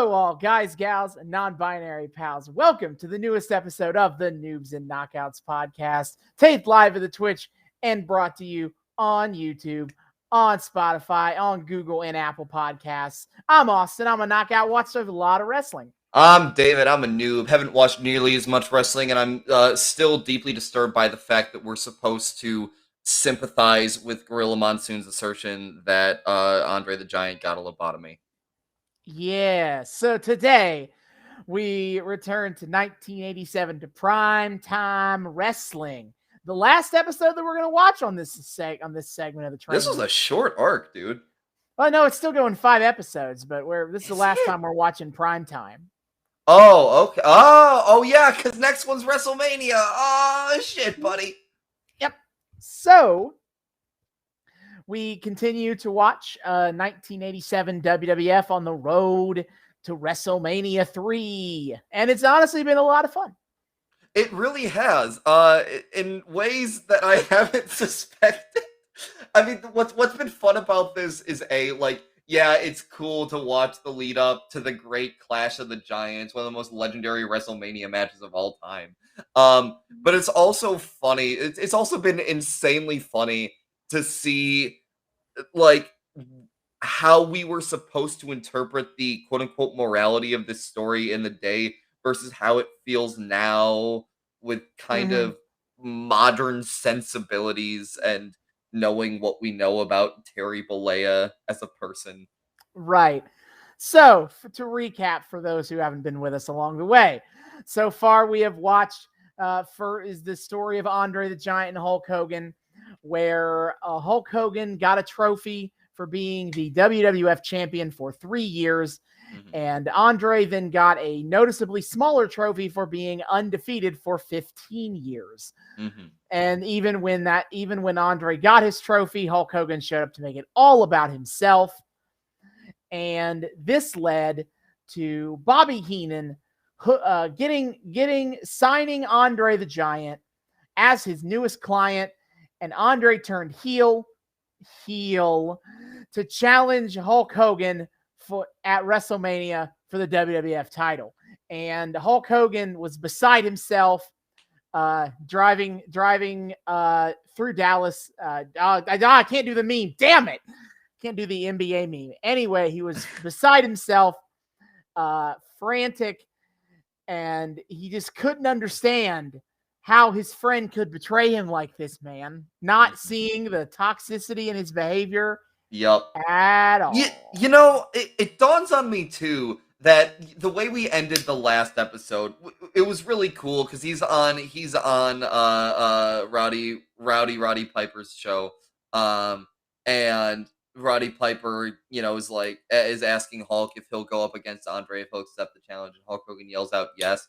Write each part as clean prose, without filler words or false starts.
Hello, all guys, gals, and non-binary pals. Welcome to the newest episode of the Noobs and Knockouts podcast, taped live at the Twitch and brought to you on YouTube, on Spotify, on Google, and Apple Podcasts. I'm Austin. I'm a knockout watcher of a lot of wrestling. I'm David. I'm a noob. Haven't watched nearly as much wrestling, and I'm still deeply disturbed by the fact that we're supposed to sympathize with Gorilla Monsoon's assertion that Andre the Giant got a lobotomy. Yeah, so today we return to 1987 to prime time wrestling. The last episode that we're going to watch on this segment of the train. This was a short arc, dude. Well, no, it's still going 5 episodes, but this is the last time we're watching prime time. Oh, okay. Oh, yeah, because next one's WrestleMania. Oh, shit, buddy. Yep. So we continue to watch 1987 WWF on the road to WrestleMania III. And it's honestly been a lot of fun. It really has, in ways that I haven't suspected. I mean, what's been fun about this is yeah, it's cool to watch the lead up to the great Clash of the Giants, one of the most legendary WrestleMania matches of all time. But it's also funny. It's also been insanely funny to see, how we were supposed to interpret the quote-unquote morality of this story in the day versus how it feels now with kind of modern sensibilities and knowing what we know about Terry Bollea as a person. Right. So, to recap for those who haven't been with us along the way, so far we have watched is the story of Andre the Giant and Hulk Hogan, where Hulk Hogan got a trophy for being the WWF champion for 3 years, and Andre then got a noticeably smaller trophy for being undefeated for 15 years. And even when Andre got his trophy, Hulk Hogan showed up to make it all about himself. And this led to Bobby Heenan signing Andre the Giant as his newest client, and Andre turned heel to challenge Hulk Hogan at WrestleMania for the WWF title. And Hulk Hogan was beside himself, driving through Dallas. I can't do the meme. Damn it. Can't do the NBA meme. Anyway, he was beside himself, frantic, and he just couldn't understand how his friend could betray him like this, man. Not seeing the toxicity in his behavior at all. You know, it dawns on me, too, that the way we ended the last episode, it was really cool because he's on Roddy Piper's show, and Roddy Piper, is asking Hulk if he'll go up against Andre, if he'll accept the challenge, and Hulk Hogan yells out yes.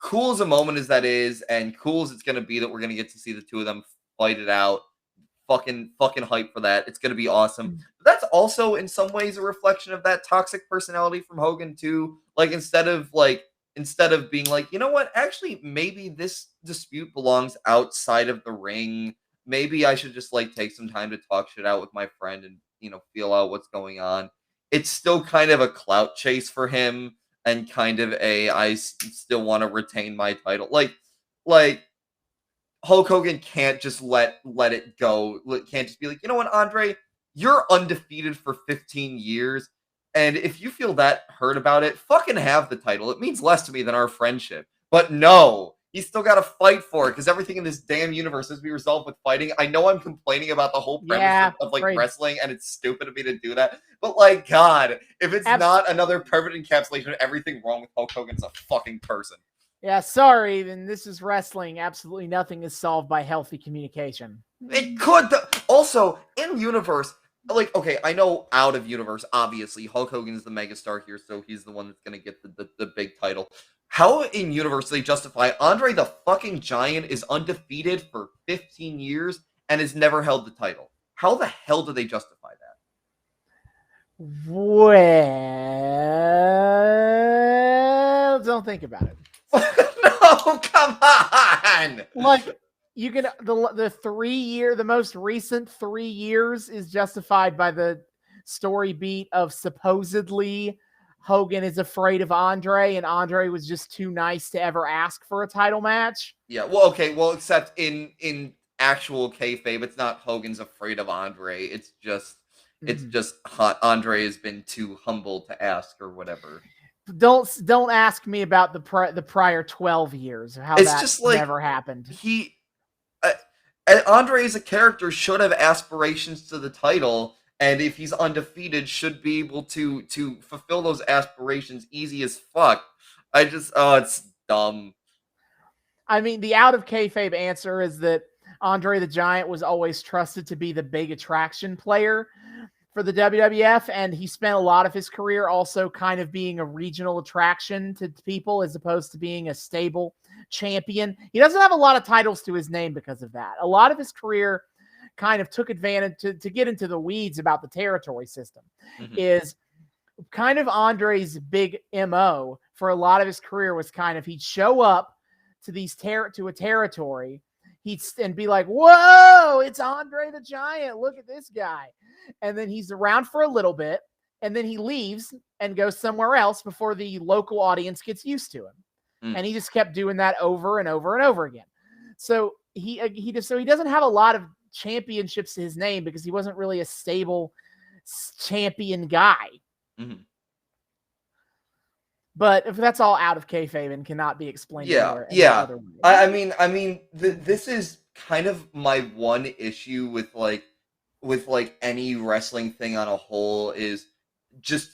Cool as a moment as that is, and cool as it's going to be that we're going to get to see the two of them fight it out. Fucking hype for that. It's going to be awesome. But that's also in some ways a reflection of that toxic personality from Hogan too. Instead of being like, you know what, actually maybe this dispute belongs outside of the ring. Maybe I should just take some time to talk shit out with my friend and, feel out what's going on. It's still kind of a clout chase for him. And kind of I still want to retain my title. Hulk Hogan can't just let it go. Can't just be like, you know what, Andre, you're undefeated for 15 years. And if you feel that hurt about it, fucking have the title. It means less to me than our friendship. But no, he's still got to fight for it because everything in this damn universe has to be resolved with fighting. I know I'm complaining about the whole premise of wrestling, and it's stupid of me to do that. But God, if it's not another perfect encapsulation of everything wrong with Hulk Hogan, it's a fucking person. Yeah, sorry, then this is wrestling. Absolutely nothing is solved by healthy communication. It could. Also, in universe, okay, I know out of universe, obviously, Hulk Hogan is the megastar here, so he's the one that's going to get the big title. How in universe do they justify Andre the fucking Giant is undefeated for 15 years and has never held the title? How the hell do they justify that? Well, don't think about it. No, come on. You can the most recent 3 years is justified by the story beat of supposedly Hogan is afraid of Andre, and Andre was just too nice to ever ask for a title match. Yeah, well, okay, well, except in actual kayfabe, it's not Hogan's afraid of Andre. It's just Andre has been too humble to ask or whatever. Don't ask me about the prior 12 years, how It's that just like never happened. Andre as a character should have aspirations to the title, and if he's undefeated, should be able to fulfill those aspirations easy as fuck. It's dumb. I mean, the out of kayfabe answer is that Andre the Giant was always trusted to be the big attraction player for the WWF, and he spent a lot of his career also kind of being a regional attraction to people as opposed to being a stable champion. He doesn't have a lot of titles to his name because of that. A lot of his career kind of took advantage to get into the weeds about the territory system. Is kind of Andre's big MO for a lot of his career was kind of he'd show up to a territory, and be like, whoa, it's Andre the Giant. Look at this guy. And then he's around for a little bit, and then he leaves and goes somewhere else before the local audience gets used to him. And he just kept doing that over and over and over again. So he doesn't have a lot of championships to his name because he wasn't really a stable champion guy. But if that's all out of kayfabe and cannot be explained, yeah. Other way. I mean, this is kind of my one issue with any wrestling thing on a whole is just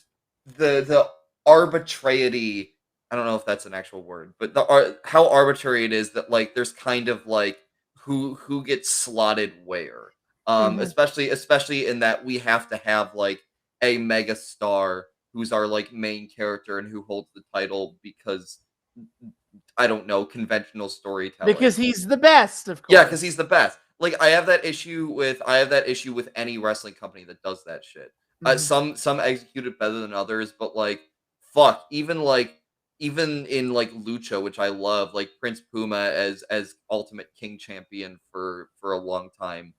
the arbitrarity. I don't know if that's an actual word, but how arbitrary it is that like there's kind of like who gets slotted where. Especially in that we have to have like a mega star who's our like main character and who holds the title because I don't know, conventional storytelling. Because he's the best, of course. Yeah, because he's the best. Like I have that issue with any wrestling company that does that shit. Some execute it better than others, but like fuck, even in like Lucha, which I love, like Prince Puma as Ultimate King Champion for a long time.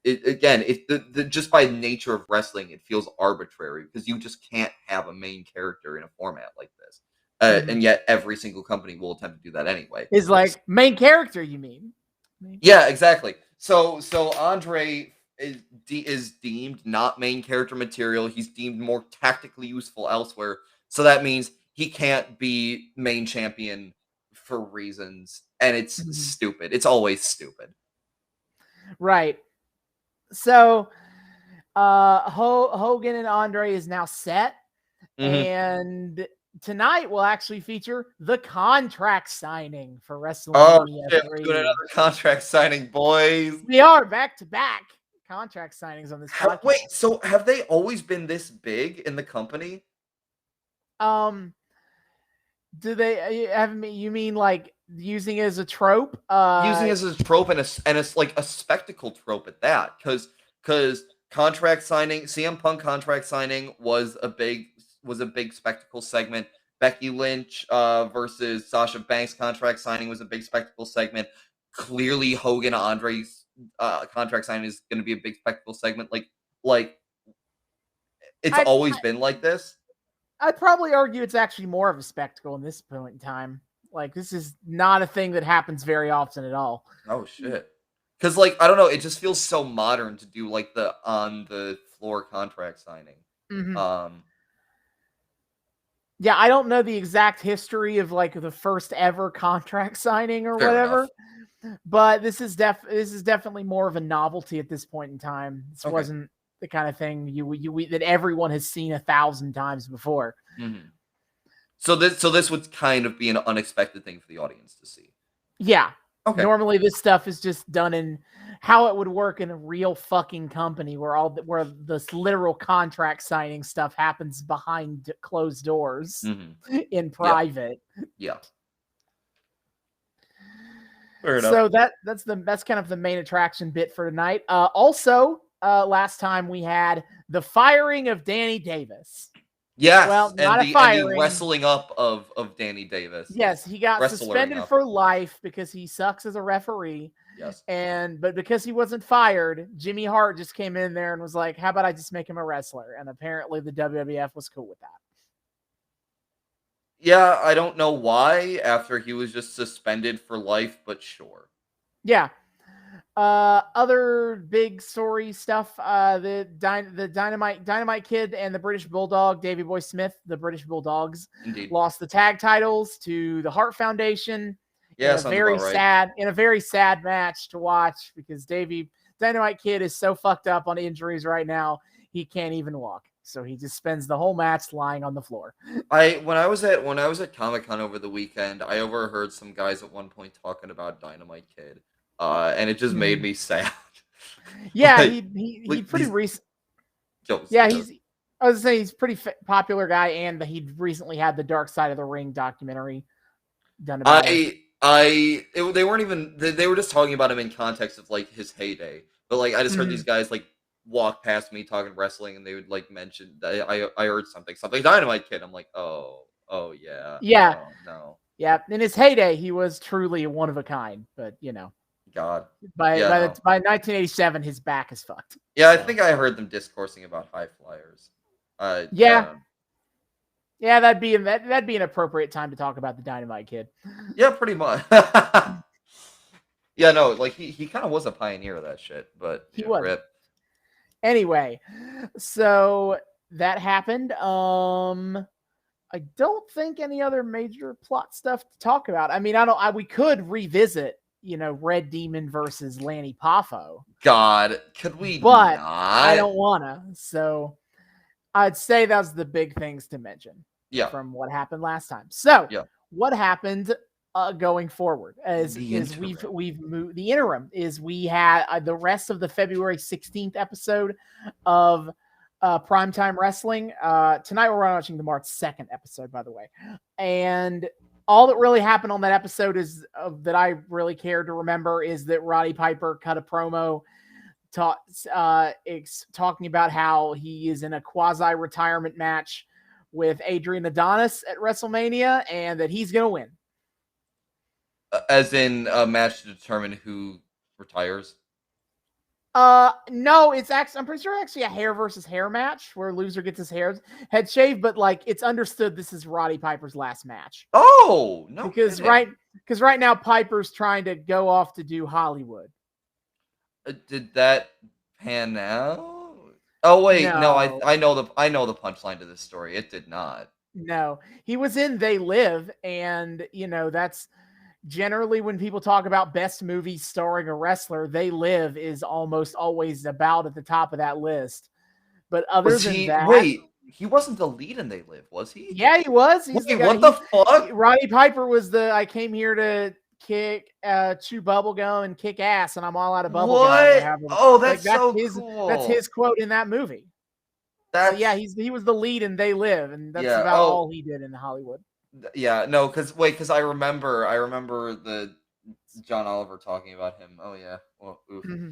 Just by nature of wrestling, it feels arbitrary because you just can't have a main character in a format like this. And yet every single company will attempt to do that anyway. Is like main character, you mean? Yeah, exactly. So Andre is deemed not main character material. He's deemed more tactically useful elsewhere. So that means he can't be main champion for reasons, and it's stupid. It's always stupid. Right. So Hogan and Andre is now set, and tonight will actually feature the contract signing for WrestleMania III. We're doing another contract signing, boys. We are back-to-back contract signings on this podcast. Wait, so have they always been this big in the company? Do they have me? You mean like using it as a trope? Using it as a trope and it's like a spectacle trope at that, because contract signing, CM Punk contract signing was a big spectacle segment. Becky Lynch versus Sasha Banks contract signing was a big spectacle segment. Clearly, Hogan Andre's contract signing is going to be a big spectacle segment. Like it's always been like this. I'd probably argue it's actually more of a spectacle in this point in time. Like, this is not a thing that happens very often at all. Oh, shit. Because, like, I don't know, it just feels so modern to do, like, the on-the-floor contract signing. Yeah, I don't know the exact history of, like, the first ever contract signing or whatever. Enough. But this is definitely more of a novelty at this point in time. This wasn't the kind of thing that everyone has seen 1,000 times before. So this would kind of be an unexpected thing for the audience to see. Yeah. Okay. Normally this stuff is just done in how it would work in a real fucking company where this literal contract signing stuff happens behind closed doors in private. Yeah. Fair enough. So that's kind of the main attraction bit for tonight. Also, last time we had the firing of Danny Davis. Yes, well, and the wrestling up of Danny Davis. Yes, he got suspended for life because he sucks as a referee. Yes. But because he wasn't fired, Jimmy Hart just came in there and was like, how about I just make him a wrestler? And apparently the WWF was cool with that. Yeah, I don't know why after he was just suspended for life, but sure. Yeah. Other big story stuff. The Dynamite Kid and the British Bulldog, Davey Boy Smith, the British Bulldogs, Indeed. lost the tag titles to the Hart Foundation Yeah, in a sounds about very sad match to watch because Dynamite Kid is so fucked up on injuries right now he can't even walk. So he just spends the whole match lying on the floor. When I was at Comic-Con over the weekend, I overheard some guys at one point talking about Dynamite Kid. And it just made me sad. Yeah, Like, he pretty recent. jokes, Yeah, jokes. I was saying he's a pretty popular guy, and he recently had the Dark Side of the Ring documentary done about him. They weren't even they were just talking about him in context of like his heyday. But like I just heard these guys like walk past me talking wrestling, and they would like mention I heard something Dynamite Kid. I'm like, oh yeah, Yeah, oh, no, yeah. In his heyday, he was truly one of a kind. But God, by yeah, no. 1987, his back is fucked. Yeah, So. I think I heard them discoursing about high flyers. Yeah. Yeah, that'd be an appropriate time to talk about the Dynamite Kid. Yeah, pretty much. Yeah, no, like he kind of was a pioneer of that shit, but He was. Rip. Anyway, so that happened. I don't think any other major plot stuff to talk about. I mean, we could revisit, Red Demon versus Lanny Poffo. God, could we? But not? I don't wanna. So I'd say that's the big things to mention. Yeah. From what happened last time. So yeah. What happened going forward we've moved. The interim is we had the rest of the February 16th episode of Primetime Wrestling. Tonight we're watching the March 2nd episode, by the way. And all that really happened on that episode is that I really cared to remember is that Roddy Piper cut a promo talking about how he is in a quasi-retirement match with Adrian Adonis at WrestleMania and that he's going to win. As in a match to determine who retires? No, I'm pretty sure actually a hair versus hair match where loser gets his head shaved, but like it's understood this is Roddy Piper's last match. Oh, no. Because right now Piper's trying to go off to do Hollywood. Did that pan out? Oh wait, no, I know the punchline to this story. It did not. No, he was in They Live, and that's generally when people talk about best movies starring a wrestler, They Live is almost always about at the top of that list. But wait, he wasn't the lead in They Live, was he? Yeah, he was. He's the guy. What the fuck? Roddy Piper was I came here to chew bubble gum and kick ass, and I'm all out of bubble gum. Oh, that's so cool. That's his quote in that movie. He was the lead in They Live, and that's about all he did in Hollywood. Yeah, no, because I remember the John Oliver talking about him. Oh yeah, well, oof. Mm-hmm.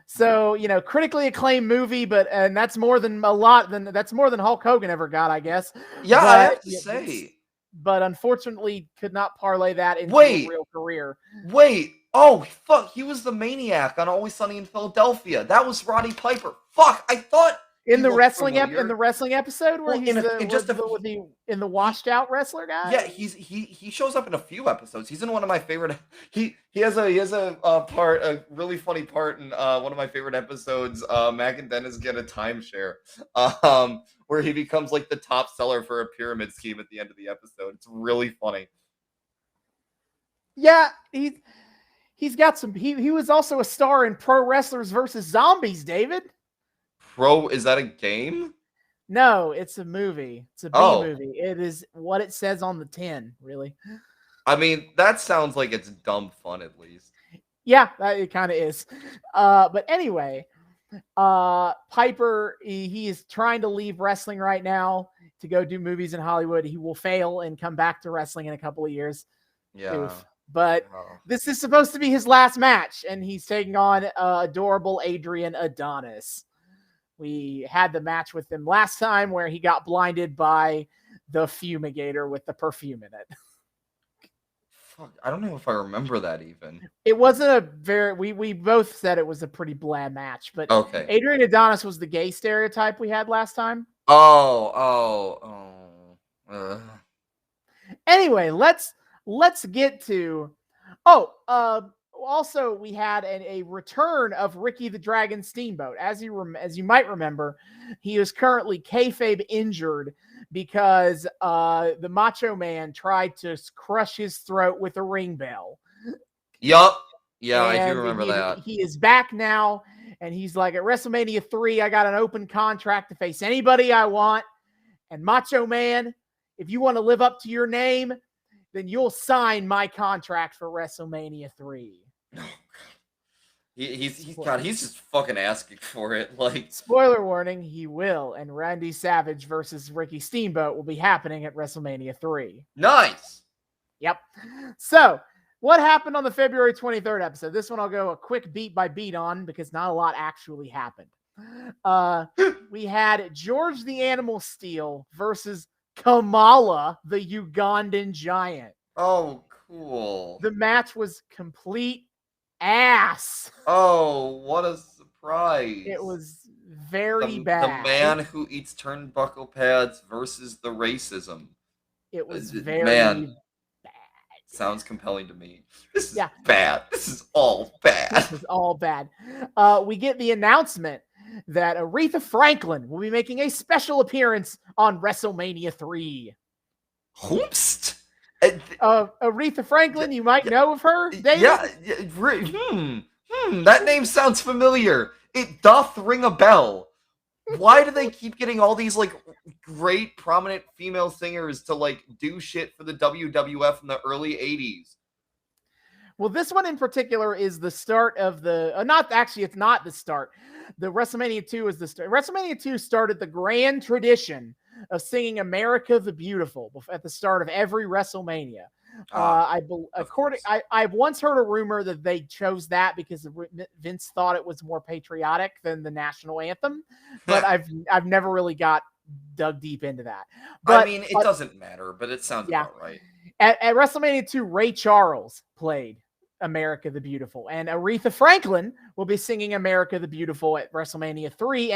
So critically acclaimed movie, and that's more than that's more than Hulk Hogan ever got, I guess. Yeah, I have to say. But unfortunately, could not parlay that into a real career. Wait, oh fuck, he was the Maniac on Always Sunny in Philadelphia. That was Roddy Piper. Fuck, I thought in the wrestling episode where he's in the washed out wrestler guy. Yeah, he shows up in a few episodes. He's in one of my favorite. He has a really funny part in one of my favorite episodes. Mac and Dennis get a timeshare, where he becomes like the top seller for a pyramid scheme at the end of the episode. It's really funny. Yeah, he's got some. He was also a star in Pro Wrestlers versus Zombies, David. Is that a game? No, it's a movie. It's a B movie. It is what it says on the tin, really. I mean, that sounds like it's dumb fun, at least. Yeah, it kind of is. But anyway, Piper, he is trying to leave wrestling right now to go do movies in Hollywood. He will fail and come back to wrestling in a couple of years. Yeah. Oof. But this is supposed to be his last match, and he's taking on adorable Adrian Adonis. We had the match with him last time where he got blinded by the fumigator with the perfume in it. Fuck, I don't know if I remember that even. It wasn't we both said it was a pretty bland match, but okay. Adrian Adonis was the gay stereotype we had last time. Oh. Anyway, let's get to. Also we had a return of Ricky the Dragon Steamboat. As you might remember, he is currently kayfabe injured because the Macho Man tried to crush his throat with a ring bell. Yup. Yeah, and I do remember that. He is back now, and he's like, at WrestleMania 3, I got an open contract to face anybody I want. And Macho Man, if you want to live up to your name, then you'll sign my contract for WrestleMania 3. He's just fucking asking for it. Like, spoiler warning, he will. And Randy Savage versus Ricky Steamboat will be happening at WrestleMania 3. Nice. Yep. So, what happened on the February 23rd episode? This one I'll go a quick beat by beat on because not a lot actually happened. We had George the Animal Steel versus Kamala the Ugandan Giant. Oh, cool. The match was complete ass. Oh, what a surprise. It was very bad. The man who eats turnbuckle pads versus the racism. It was very bad. Sounds compelling to me. This is bad. This is all bad. This is all bad. We get the announcement that Aretha Franklin will be making a special appearance on WrestleMania 3. Hoopst? Aretha Franklin, you might know of her, David? That name sounds familiar. It doth ring a bell. Why do they keep getting all these, like, great, prominent female singers to, like, do shit for the WWF in the early 80s? Well, this one in particular is the start of the... it's not the start. The WrestleMania 2 is the start. WrestleMania 2 started the grand tradition of singing America the Beautiful at the start of every WrestleMania. I've once heard a rumor that they chose that because Vince thought it was more patriotic than the national anthem, but I've never really got dug deep into that. But, I mean, it doesn't matter, but it sounds about right. At WrestleMania 2, Ray Charles played America the Beautiful, and Aretha Franklin will be singing America the Beautiful at WrestleMania 3,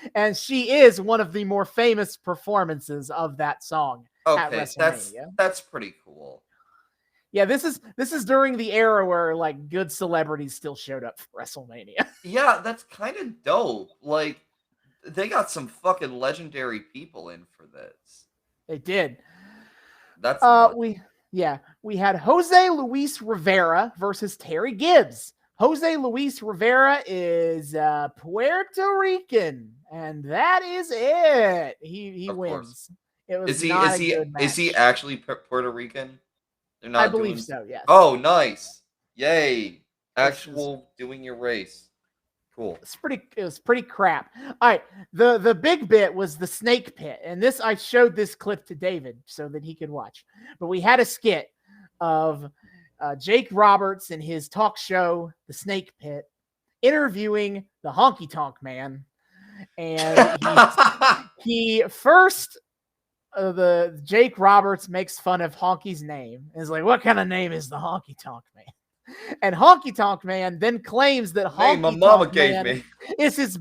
and she is one of the more famous performances of that song at WrestleMania. That's pretty cool. Yeah, this is during the era where like good celebrities still showed up for WrestleMania. Yeah, that's kind of dope. Like, they got some fucking legendary people in for this. They did. That's we had Jose Luis Rivera versus Terry Gibbs. Jose Luis Rivera is Puerto Rican, and that is it. He wins. It was is he actually Puerto Rican? They're not. I believe so. Yes. Oh, nice! Yay! Doing your race. Cool. It was pretty crap. All right. The big bit was the snake pit. And I showed this clip to David so that he could watch. But we had a skit of Jake Roberts in his talk show, The Snake Pit, interviewing the Honky Tonk Man. And he first, Jake Roberts makes fun of Honky's name. And is like, what kind of name is the Honky Tonk Man? And Honky Tonk Man then claims that Honky my mama Tonk gave Man me is his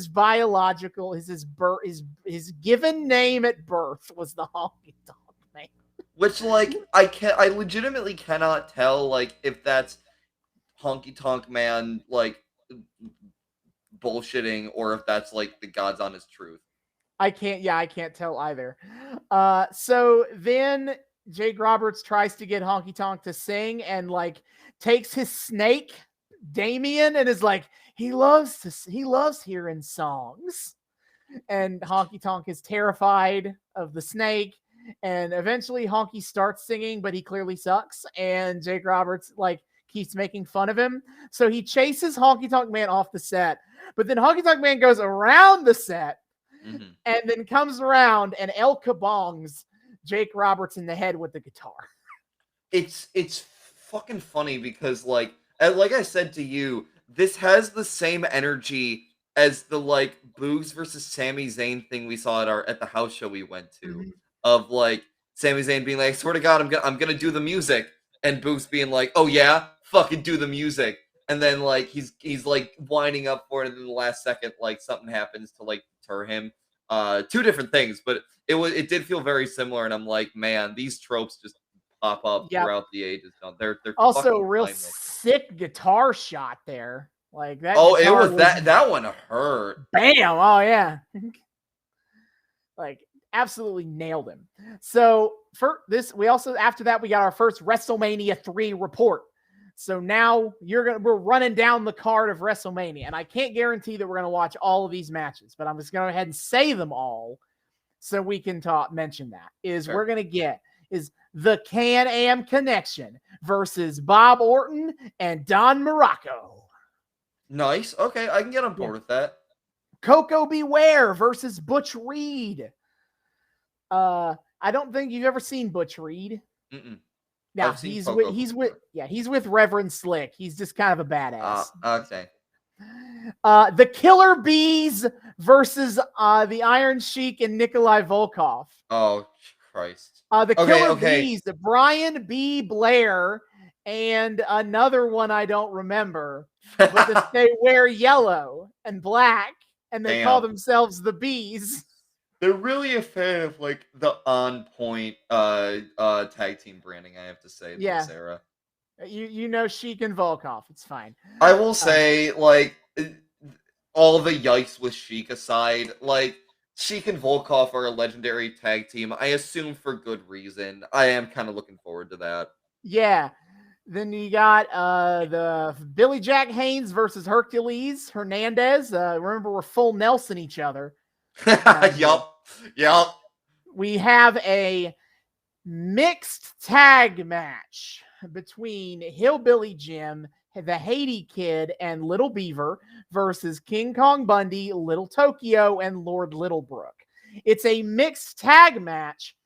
biological, his given name at birth was the Honky Tonk Man. Which, like, I legitimately cannot tell, like, if that's Honky Tonk Man, like, bullshitting, or if that's, like, the God's honest truth. I can't tell either. So then Jake Roberts tries to get Honky Tonk to sing and, like, takes his snake, Damien, and is like, he loves hearing songs. And Honky Tonk is terrified of the snake. And eventually Honky starts singing, but he clearly sucks. And Jake Roberts, like, keeps making fun of him. So he chases Honky Tonk Man off the set. But then Honky Tonk Man goes around the set and then comes around and El Kabongs Jake Roberts in the head with the guitar. It's fucking funny because, like I said to you, this has the same energy as the, like, Boogs versus Sami Zayn thing we saw at the house show we went to. Of, like, Sami Zayn being like, I swear to God, I'm gonna do the music, and Boogs being like, oh yeah, fucking do the music, and then, like, he's like winding up for it, and in the last second, like, something happens to, like, deter him, Two different things, but it did feel very similar, and I'm like, man, these tropes just pop up Yep. throughout the ages. No, they're Also fucking real timeless. sick guitar shot there. Like that. Oh, it guitar was that one hurt. Bam! Oh yeah. Like absolutely nailed him. So for this, we also after that we got our first WrestleMania III report. So now we're running down the card of WrestleMania, and I can't guarantee that we're gonna watch all of these matches, but I'm just gonna go ahead and say them all so we can mention that. Sure. We're gonna get the Can-Am Connection versus Bob Orton and Don Morocco. Nice. Okay, I can get on board with that. Coco Beware versus Butch Reed. I don't think you've ever seen Butch Reed. Yeah, he's with Reverend Slick. He's just kind of a badass. Okay. The Killer Bees versus the Iron Sheik and Nikolai Volkov. Oh Christ. The Killer Bees, Brian B. Blair, and another one I don't remember. But they wear yellow and black, and they call themselves the Bees. They're really a fan of like the on point tag team branding, I have to say, in this era. You know Sheik and Volkov, it's fine. I will say, like, all the yikes with Sheik aside, like, Sheik and Volkov are a legendary tag team. I assume for good reason. I am kind of looking forward to that. Yeah. Then you got the Billy Jack Haynes versus Hercules Hernandez. Remember, we're full Nelson each other. Yup. We have a mixed tag match between Hillbilly Jim, the Haiti Kid, and Little Beaver versus King Kong Bundy, Little Tokyo, and Lord Littlebrook. It's a mixed tag match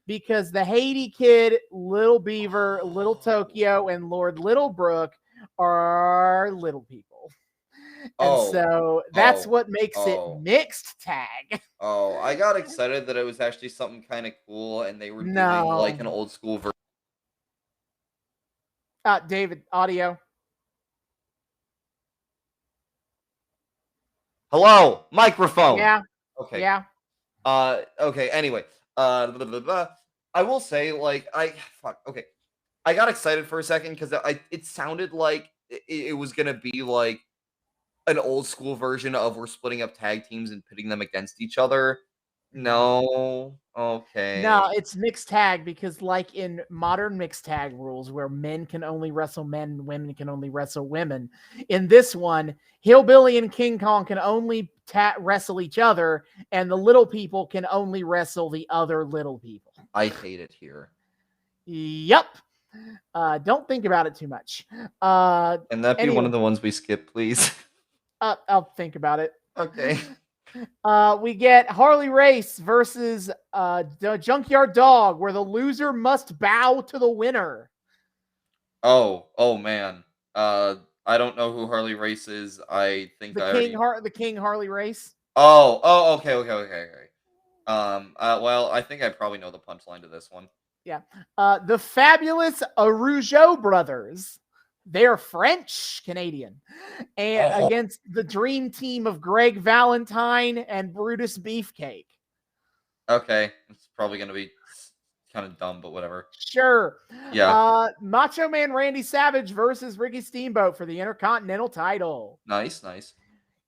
because the Haiti Kid, Little Beaver, Little Tokyo, and Lord Littlebrook are little people. And so that's what makes it mixed tag. Oh, I got excited that it was actually something kind of cool and they were doing like an old school version. David, audio. Hello, microphone. Yeah. Okay. Yeah. Okay. Anyway, blah, blah, blah. I will say, like, I got excited for a second because it sounded like it was gonna be like an old school version of we're splitting up tag teams and pitting them against each other. No. Okay. No, it's mixed tag because like in modern mixed tag rules where men can only wrestle men and women can only wrestle women, in this one, Hillbilly and King Kong can only wrestle each other and the little people can only wrestle the other little people. I hate it here. Yep. Don't think about it too much. Can that be one of the ones we skip, please? I'll think about it. Okay. We get Harley Race versus the Junkyard Dog, where the loser must bow to the winner. Oh man. I don't know who Harley Race is. I think the King Harley Race. Okay. Well, I think I probably know the punchline to this one. Yeah. The fabulous Arougeau brothers. They're French Canadian, and against the dream team of Greg Valentine and Brutus Beefcake. Okay, it's probably gonna be kind of dumb, but whatever. Sure. Yeah. Macho Man Randy Savage versus Ricky Steamboat for the Intercontinental title. Nice.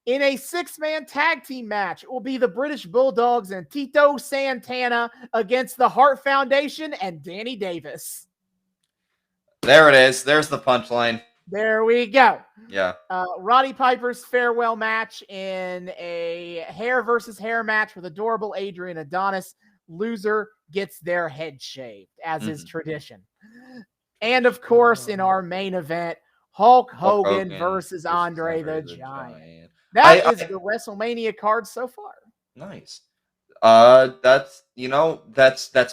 In a 6-man tag team match, it will be the British Bulldogs and Tito Santana against the Hart Foundation and Danny Davis. There it is. There's the punchline. There we go. Yeah. Roddy Piper's farewell match in a hair versus hair match with adorable Adrian Adonis. Loser gets their head shaved, as is tradition. And of course, in our main event, Hulk Hogan versus Andre the Giant. That is the WrestleMania card so far. Nice. That's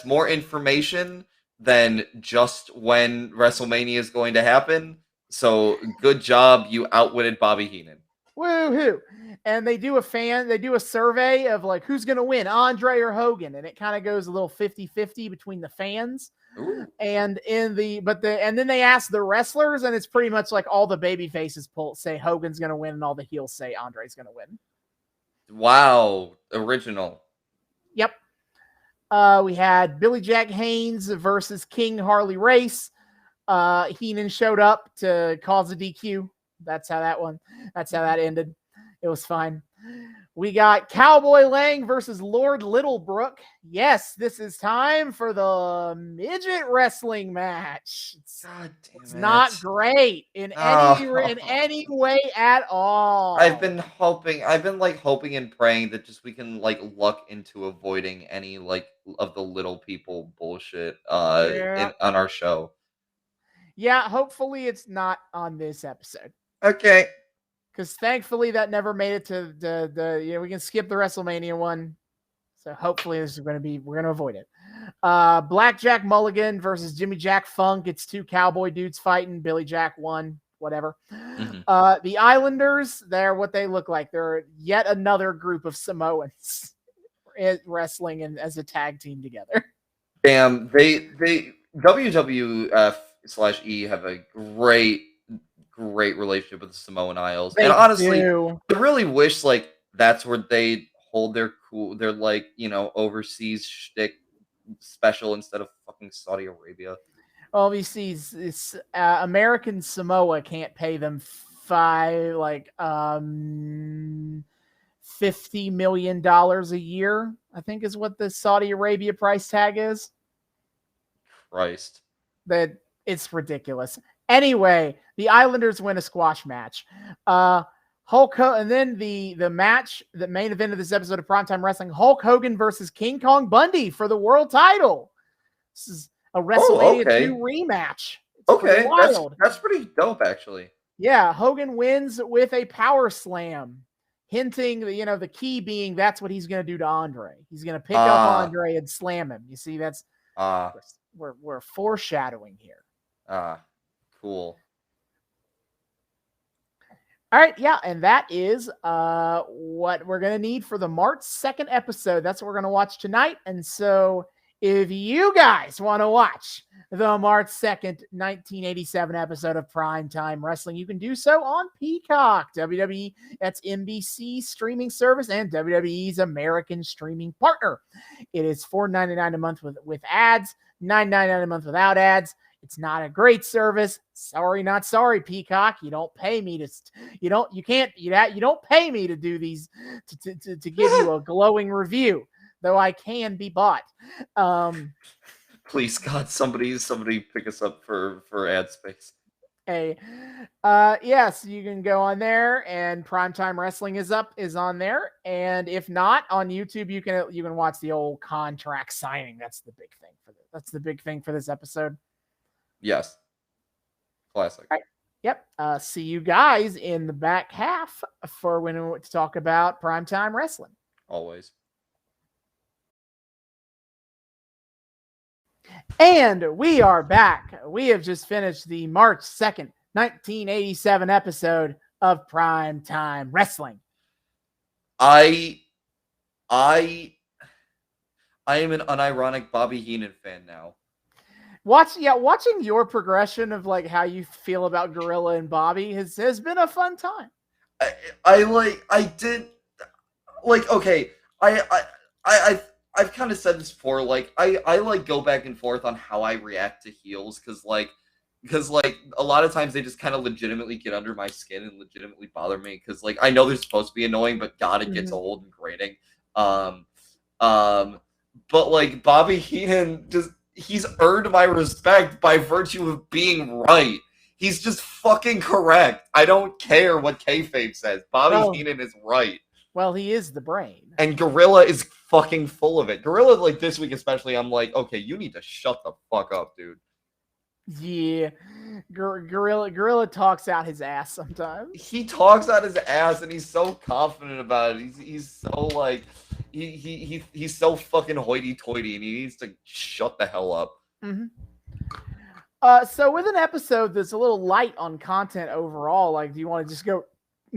more information than just when WrestleMania is going to happen. So good job, you outwitted Bobby Heenan. Woohoo! And they do a survey of like who's going to win, Andre or Hogan, and it kind of goes a little 50-50 between the fans. Ooh. And and then they ask the wrestlers, and it's pretty much like all the baby faces say Hogan's going to win, and all the heels say Andre's going to win. Wow, original. Yep. We had Billy Jack Haynes versus King Harley Race. Heenan showed up to cause a DQ. That's how that ended. It was fine. We got Cowboy Lang versus Lord Littlebrook. Yes, this is time for the midget wrestling match. God damn It's it. not great in any way at all. I've been hoping and praying that just we can like luck into avoiding any like of the little people bullshit on our show. Yeah, hopefully it's not on this episode. Okay. Because thankfully that never made it to the we can skip the WrestleMania one. So hopefully this is we're gonna avoid it. Blackjack Mulligan versus Jimmy Jack Funk. It's two cowboy dudes fighting. Billy Jack won. Whatever. Mm-hmm. The Islanders, they're what they look like. They're yet another group of Samoans wrestling as a tag team together. Damn, they WWF/E have a great relationship with the Samoan Isles. And honestly, I really wish like that's where they hold their like, overseas shtick special instead of fucking Saudi Arabia. Obviously, it's American Samoa can't pay them $50 million a year, I think is what the Saudi Arabia price tag is. Christ. That it's ridiculous. Anyway, the Islanders win a squash match. Hulk and then the match, the main event of this episode of Primetime Wrestling, Hulk Hogan versus King Kong Bundy for the world title. This is a WrestleMania II rematch. It's okay, that's pretty dope, actually. Yeah, Hogan wins with a power slam, hinting that the key being that's what he's going to do to Andre. He's going to pick up Andre and slam him. You see, that's we're foreshadowing here. Cool. All right, yeah, and that is what we're going to need for the March 2nd episode. That's what we're going to watch tonight. And so if you guys want to watch the March 2nd, 1987 episode of Primetime Wrestling, you can do so on Peacock, WWE, that's NBC's streaming service and WWE's American streaming partner. It is $4.99 a month with ads, $9.99 a month without ads. It's not a great service. Sorry, not sorry, Peacock. You don't pay me to. You don't pay me to do these to give you a glowing review. Though I can be bought. Please, God, somebody pick us up for ad space. Yes, you can go on there, and Primetime Wrestling is on there, and if not on YouTube, you can watch the old contract signing. That's the big thing for this episode. Yes. Classic. All right. Yep. See you guys in the back half for when we talk about Primetime Wrestling. Always. And we are back. We have just finished the March 2nd, 1987 episode of Primetime Wrestling. I am an unironic Bobby Heenan fan now. Watching your progression of like how you feel about Gorilla and Bobby has been a fun time. I've kind of said this before. Like I like go back and forth on how I react to heels because a lot of times they just kind of legitimately get under my skin and legitimately bother me because like I know they're supposed to be annoying, but God, it gets old and grating. But like Bobby Heenan he's earned my respect by virtue of being right. He's just fucking correct. I don't care what kayfabe says. Bobby Heenan is right. Well, he is the brain. And Gorilla is fucking full of it. Gorilla, like this week especially, I'm like, okay, you need to shut the fuck up, dude. Yeah. Gorilla talks out his ass sometimes. He talks out his ass and he's so confident about it. He's so like he's so fucking hoity-toity and he needs to shut the hell up. Mm-hmm. So with an episode that's a little light on content overall, like, do you want to just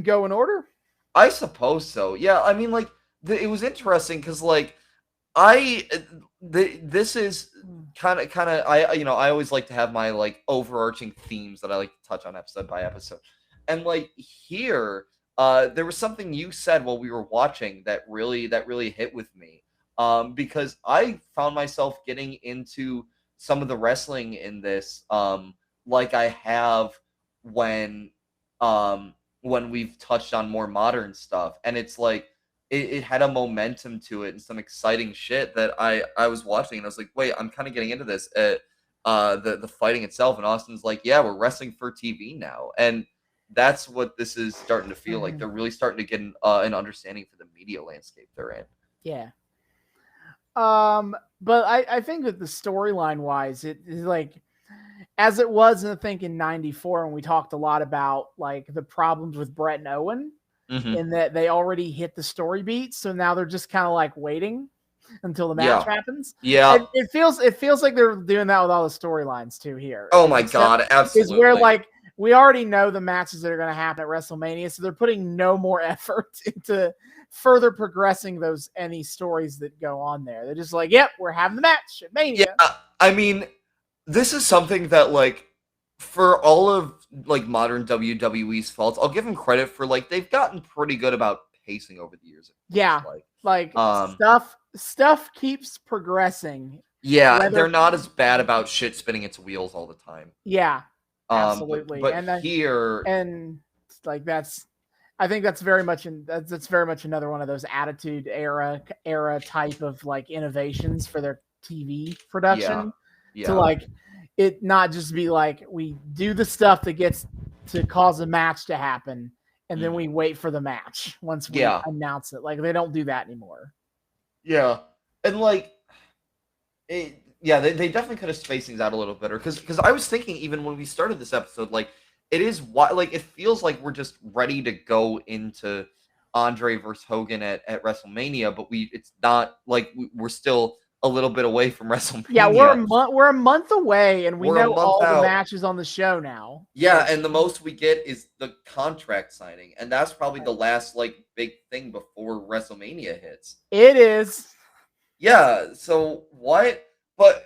go in order? I suppose so. Yeah, I mean, like, it was interesting because, like, this is kind of I always like to have my like overarching themes that I like to touch on episode by episode, and like here, there was something you said while we were watching that really hit with me. because I found myself getting into some of the wrestling in this, like I have when we've touched on more modern stuff, and it's like it had a momentum to it and some exciting shit that I was watching, and I was like, wait, I'm kind of getting into this. The fighting itself, and Austin's like, yeah, we're wrestling for TV now, and that's what this is starting to feel like. They're really starting to get an understanding for the media landscape they're in. Yeah. But I think that the storyline wise, it is like, as it was, I think, in '94, when we talked a lot about like the problems with Brett and Owen, in that they already hit the story beat, so now they're just kind of like waiting until the match happens. Yeah, it feels like they're doing that with all the storylines too here. Oh my god, absolutely. Is where like we already know the matches that are going to happen at WrestleMania, so they're putting no more effort into further progressing any stories that go on there. They're just like, yep, we're having the match at Mania. Yeah, I mean, this is something that, like, for all of like modern WWE's faults, I'll give them credit for, like, they've gotten pretty good about pacing over the years. Yeah, like stuff keeps progressing. Yeah, they're not as bad about shit spinning its wheels all the time. Yeah, absolutely. But here, and like I think that's very much that's very much another one of those Attitude Era type of like innovations for their TV production. Yeah. To like it not just be like we do the stuff that gets to cause a match to happen, and then we wait for the match once we announce it. Like they don't do that anymore. Yeah, and like, they definitely could have spaced things out a little better. Because I was thinking, even when we started this episode, like, it feels like we're just ready to go into Andre versus Hogan at WrestleMania, but it's not like we're still a little bit away from WrestleMania. Yeah, we're a month away, and we know all the matches on the show now. Yeah, and the most we get is the contract signing, and that's probably the last like big thing before WrestleMania hits. It is. Yeah. So what? But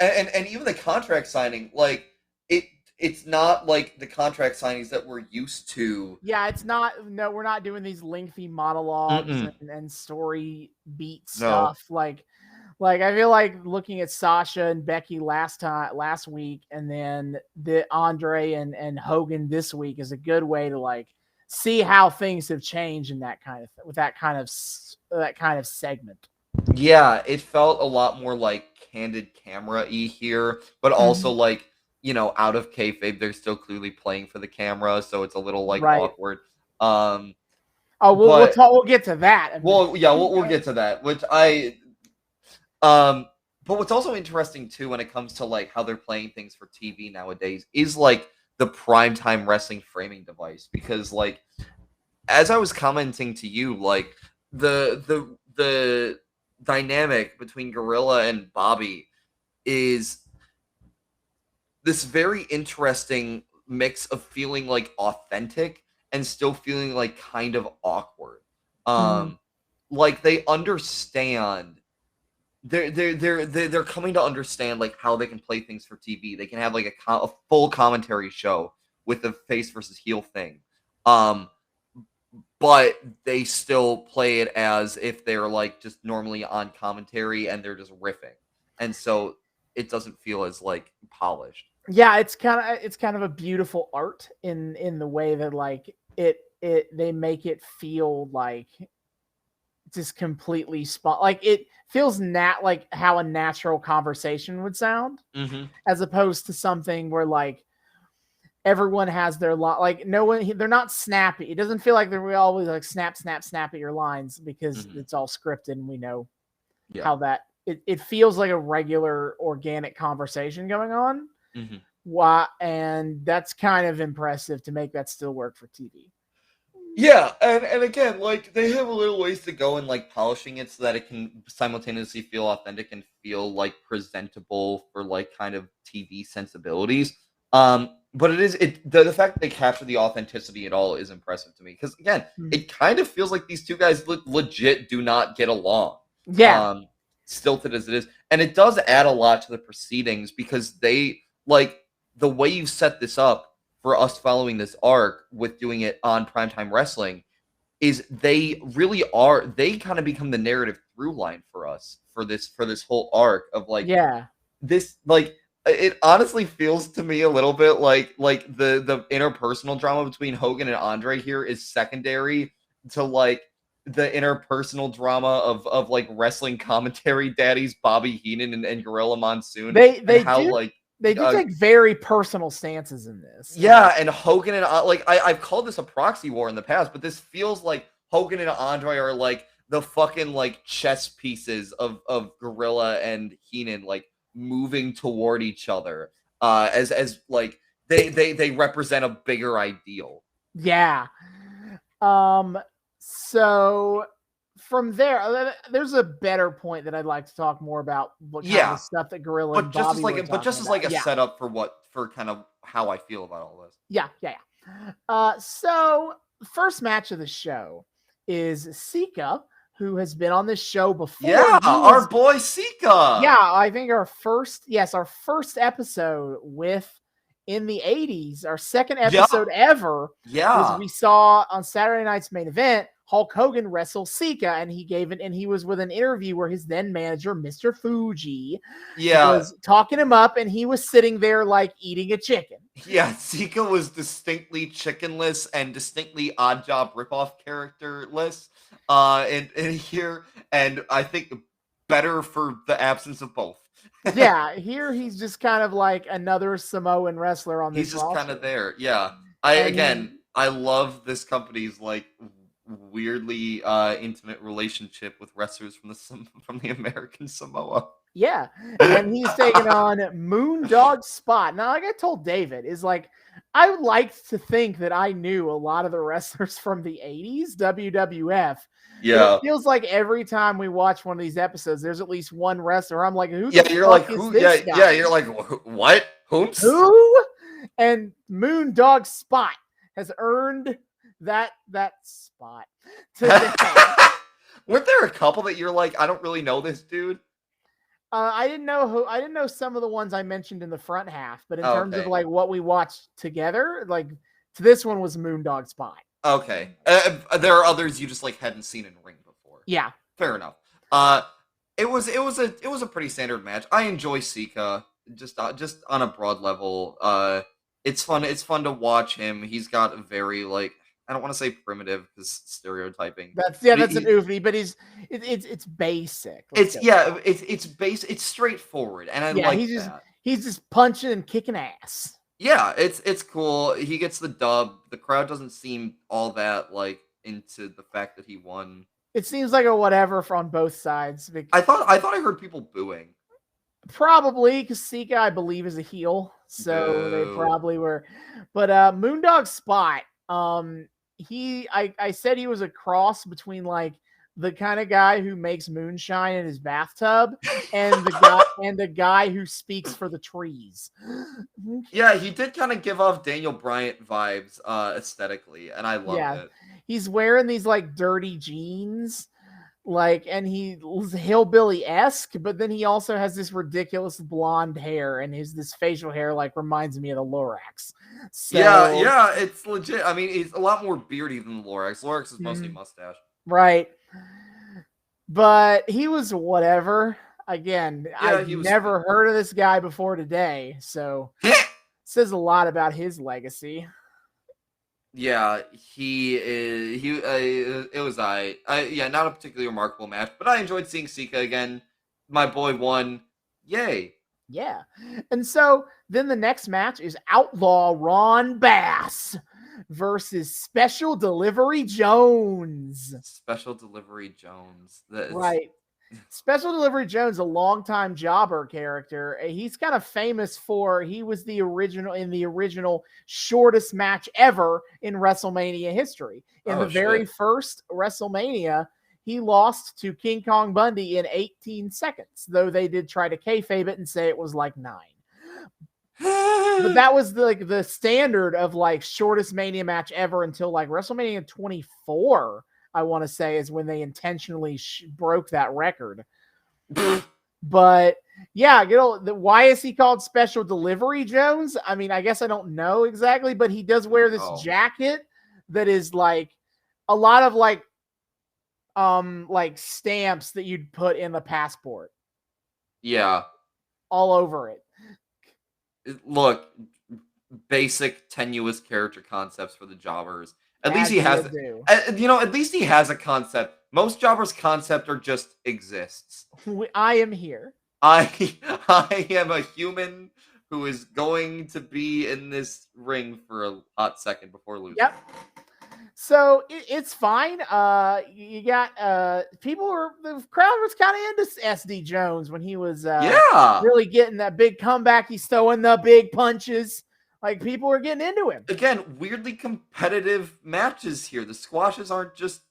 and even the contract signing, like it's not like the contract signings that we're used to. Yeah, it's not. No, we're not doing these lengthy monologues and story beat stuff. Like I feel like looking at Sasha and Becky last week, and then the Andre and Hogan this week is a good way to like see how things have changed in that kind of segment. Yeah, it felt a lot more like candid camera-y here, but also like, you know, out of kayfabe, they're still clearly playing for the camera, so it's a little like awkward. We'll get to that. We'll get to that, which but what's also interesting too when it comes to like how they're playing things for TV nowadays is like the primetime wrestling framing device, because like as I was commenting to you, like the dynamic between Gorilla and Bobby is this very interesting mix of feeling like authentic and still feeling like kind of awkward. Like they understand. They're coming to understand like how they can play things for TV. They can have like a full commentary show with the face versus heel thing, but they still play it as if they're like just normally on commentary and they're just riffing, and so it doesn't feel as like polished. Yeah, it's kind of a beautiful art in the way that like they make it feel like just completely like it feels like how a natural conversation would sound, as opposed to something where like everyone has their like no one, they're not snappy. It doesn't feel like they're always like snap at your lines, because it's all scripted and we know how that it feels like a regular organic conversation going on. And that's kind of impressive to make that still work for TV. Yeah, and again, like they have a little ways to go in like polishing it so that it can simultaneously feel authentic and feel like presentable for like kind of TV sensibilities. But the fact that they capture the authenticity at all is impressive to me, because again, it kind of feels like these two guys legit do not get along. Yeah. Stilted as it is, and it does add a lot to the proceedings, because they like the way you set this up for us following this arc with doing it on primetime wrestling is they kind of become the narrative through line for us for this whole arc of like Yeah. this, like it honestly feels to me a little bit like the interpersonal drama between Hogan and Andre here is secondary to like the interpersonal drama of like wrestling commentary daddies Bobby Heenan and Gorilla Monsoon. They how do like they do take very personal stances in this. yeah, and Hogan and like I've called this a proxy war in the past, but this feels like Hogan and Andre are like the fucking like chess pieces of Gorilla and Heenan like moving toward each other as like they represent a bigger ideal. Yeah. So from there, there's a better point that I'd like to talk more about. What kind of stuff that Gorilla and Bobby were just as like a setup for kind of how I feel about all this. Yeah. So first match of the show is Sika, who has been on this show before. Yeah, our boy Sika. Yeah, I think our first episode in the 80s, our second episode ever. Yeah. We saw on Saturday night's main event, Hulk Hogan wrestle Sika, and he was with an interview where his then manager, Mr. Fuji, was talking him up, and he was sitting there like eating a chicken. Yeah, Sika was distinctly chickenless and distinctly odd job ripoff characterless in here, and I think better for the absence of both. Yeah, here he's just kind of like another Samoan wrestler on this. He's just kind of there. Yeah. I love this company's like weirdly intimate relationship with wrestlers from the American Samoa. Yeah, and he's taking on Moondog Spot. Now, like I told David, is like I would like to think that I knew a lot of the wrestlers from the 80s, WWF. Yeah, it feels like every time we watch one of these episodes, there's at least one wrestler. I'm like, who? You're like, who? Yeah, you're like, what? Who? And Moondog Spot has earned that spot today. Weren't there a couple that you're like, I don't really know this dude? I didn't know some of the ones I mentioned in the front half, but in terms of like what we watched together, like this one was Moondog Spot. Okay, there are others you just like hadn't seen in ring before. Yeah, fair enough. It was a pretty standard match. I enjoy Sika just on a broad level. It's fun to watch him. He's got a very like, I don't want to say primitive because stereotyping. That's an oofy, but it's basic. It's basic. It's straightforward, and I like that. He's just punching and kicking ass. Yeah, it's cool. He gets the dub. The crowd doesn't seem all that like into the fact that he won. It seems like a whatever on both sides. I thought I heard people booing. Probably because Sika, I believe, is a heel, so they probably were. But Moondog Spot, I said he was a cross between like the kind of guy who makes moonshine in his bathtub and the guy who speaks for the trees. Yeah, he did kind of give off Daniel Bryant vibes aesthetically, and I love it. He's wearing these like dirty jeans, like, and he's hillbilly-esque, but then he also has this ridiculous blonde hair, and this facial hair like reminds me of the Lorax. So, yeah, it's legit. I mean, he's a lot more beardy than the Lorax. Lorax is mostly mustache. Right. But he was whatever. Again, I've never heard of this guy before today, so says a lot about his legacy. Yeah, he is. It was not a particularly remarkable match, but I enjoyed seeing Sika again. My boy won. Yay. Yeah. And so then the next match is Outlaw Ron Bass versus Special Delivery Jones. Special Delivery Jones. Right. Special Delivery Jones, a longtime jobber character. He's kind of famous for he was the original shortest match ever in WrestleMania history. In the very first WrestleMania, he lost to King Kong Bundy in 18 seconds, though they did try to kayfabe it and say it was like 9. But that was the standard of like shortest Mania match ever until like WrestleMania 24. I want to say is when they intentionally broke that record. But yeah, why is he called Special Delivery Jones? I mean, I guess I don't know exactly, but he does wear this jacket that is like a lot of like stamps that you'd put in the passport. Yeah. All over it. Look, basic tenuous character concepts for the jobbers. At least he has, at least he has a concept. Most jobbers' concept are just exists. I am here. I am a human who is going to be in this ring for a hot second before losing. Yep. So it's fine. You got the crowd was kind of into SD Jones when he was really getting that big comeback. He's throwing the big punches. Like, people were getting into him. Again, weirdly competitive matches here. The squashes aren't just